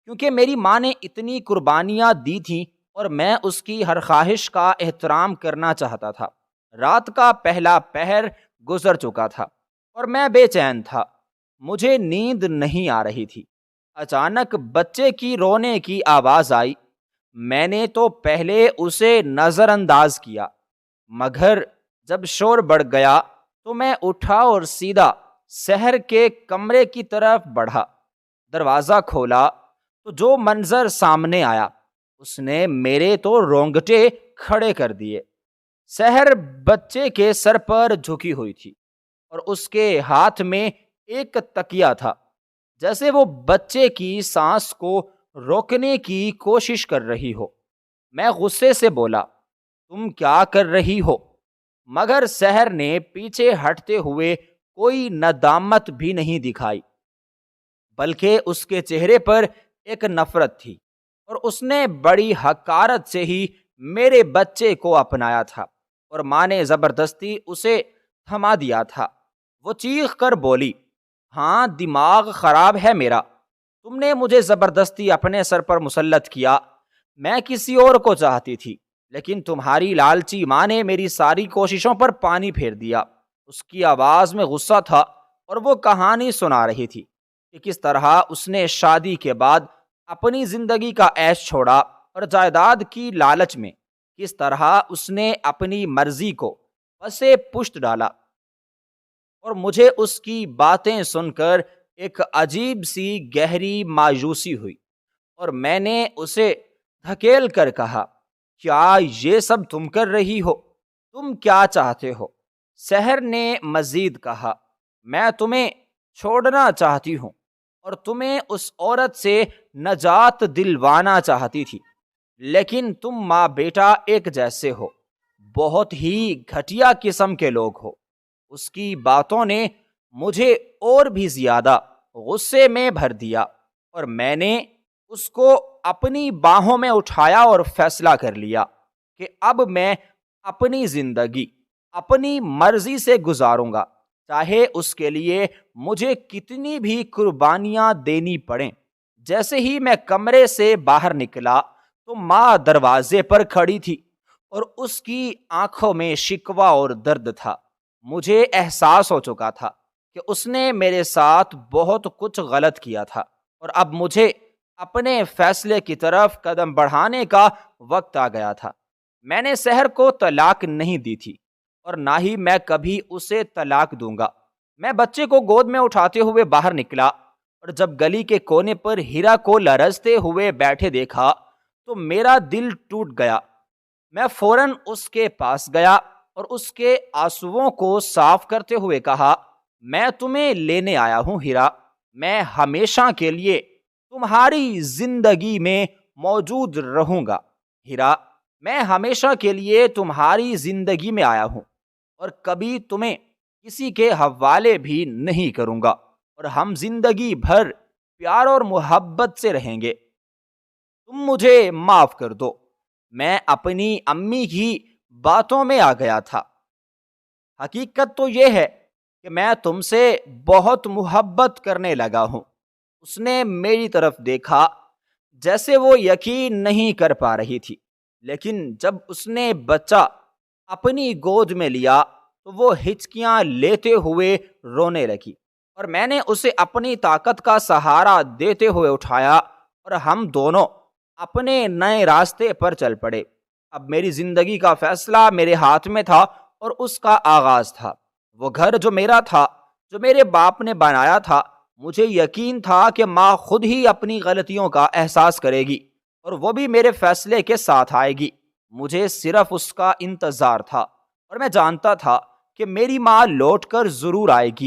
کیونکہ میری ماں نے اتنی قربانیاں دی تھیں اور میں اس کی ہر خواہش کا احترام کرنا چاہتا تھا۔ رات کا پہلا پہر گزر چکا تھا اور میں بے چین تھا، مجھے نیند نہیں آ رہی تھی۔ اچانک بچے کی رونے کی آواز آئی۔ میں نے تو پہلے اسے نظر انداز کیا، مگر جب شور بڑھ گیا تو میں اٹھا اور سیدھا سحر کے کمرے کی طرف بڑھا۔ دروازہ کھولا تو جو منظر سامنے آیا اس نے میرے تو رونگٹے کھڑے کر دیے۔ سحر بچے کے سر پر جھکی ہوئی تھی اور اس کے ہاتھ میں ایک تکیہ تھا، جیسے وہ بچے کی سانس کو روکنے کی کوشش کر رہی ہو۔ میں غصے سے بولا، تم کیا کر رہی ہو؟ مگر سحر نے پیچھے ہٹتے ہوئے کوئی ندامت بھی نہیں دکھائی، بلکہ اس کے چہرے پر ایک نفرت تھی، اور اس نے بڑی حقارت سے ہی میرے بچے کو اپنایا تھا، اور ماں نے زبردستی اسے تھما دیا تھا۔ وہ چیخ کر بولی، ہاں دماغ خراب ہے میرا، تم نے مجھے زبردستی اپنے سر پر مسلط کیا، میں کسی اور کو چاہتی تھی، لیکن تمہاری لالچی ماں نے میری ساری کوششوں پر پانی پھیر دیا۔ اس کی آواز میں غصہ تھا اور وہ کہانی سنا رہی تھی کہ کس طرح اس نے شادی کے بعد اپنی زندگی کا عیش چھوڑا اور جائیداد کی لالچ میں کس طرح اس نے اپنی مرضی کو پسے پشت ڈالا، اور مجھے اس کی باتیں سن کر ایک عجیب سی گہری مایوسی ہوئی، اور میں نے اسے دھکیل کر کہا، کیا یہ سب تم کر رہی ہو؟ تم کیا چاہتے ہو؟ سحر نے مزید کہا، میں تمہیں چھوڑنا چاہتی ہوں اور تمہیں اس عورت سے نجات دلوانا چاہتی تھی، لیکن تم ماں بیٹا ایک جیسے ہو، بہت ہی گھٹیا قسم کے لوگ ہو۔ اس کی باتوں نے مجھے اور بھی زیادہ غصے میں بھر دیا، اور میں نے اس کو اپنی باہوں میں اٹھایا اور فیصلہ کر لیا کہ اب میں اپنی زندگی اپنی مرضی سے گزاروں گا، چاہے اس کے لیے مجھے کتنی بھی قربانیاں دینی پڑیں۔ جیسے ہی میں کمرے سے باہر نکلا تو ماں دروازے پر کھڑی تھی اور اس کی آنکھوں میں شکوہ اور درد تھا۔ مجھے احساس ہو چکا تھا کہ اس نے میرے ساتھ بہت کچھ غلط کیا تھا، اور اب مجھے اپنے فیصلے کی طرف قدم بڑھانے کا وقت آ گیا تھا۔ میں نے سحر کو طلاق نہیں دی تھی اور نہ ہی میں کبھی اسے طلاق دوں گا۔ میں بچے کو گود میں اٹھاتے ہوئے باہر نکلا، اور جب گلی کے کونے پر ہیرا کو لرزتے ہوئے بیٹھے دیکھا تو میرا دل ٹوٹ گیا۔ میں فوراً اس کے پاس گیا اور اس کے آنسوؤں کو صاف کرتے ہوئے کہا، میں تمہیں لینے آیا ہوں ہیرا، میں ہمیشہ کے لیے تمہاری زندگی میں موجود رہوں گا ہیرا، میں ہمیشہ کے لیے تمہاری زندگی میں آیا ہوں اور کبھی تمہیں کسی کے حوالے بھی نہیں کروں گا، اور ہم زندگی بھر پیار اور محبت سے رہیں گے، تم مجھے معاف کر دو، میں اپنی امی کی باتوں میں آ گیا تھا، حقیقت تو یہ ہے کہ میں تم سے بہت محبت کرنے لگا ہوں۔ اس نے میری طرف دیکھا جیسے وہ یقین نہیں کر پا رہی تھی، لیکن جب اس نے بچہ اپنی گود میں لیا تو وہ ہچکیاں لیتے ہوئے رونے لگی، اور میں نے اسے اپنی طاقت کا سہارا دیتے ہوئے اٹھایا اور ہم دونوں اپنے نئے راستے پر چل پڑے۔ اب میری زندگی کا فیصلہ میرے ہاتھ میں تھا اور اس کا آغاز تھا۔ وہ گھر جو میرا تھا، جو میرے باپ نے بنایا تھا، مجھے یقین تھا کہ ماں خود ہی اپنی غلطیوں کا احساس کرے گی اور وہ بھی میرے فیصلے کے ساتھ آئے گی۔ مجھے صرف اس کا انتظار تھا اور میں جانتا تھا کہ میری ماں لوٹ کر ضرور آئے گی۔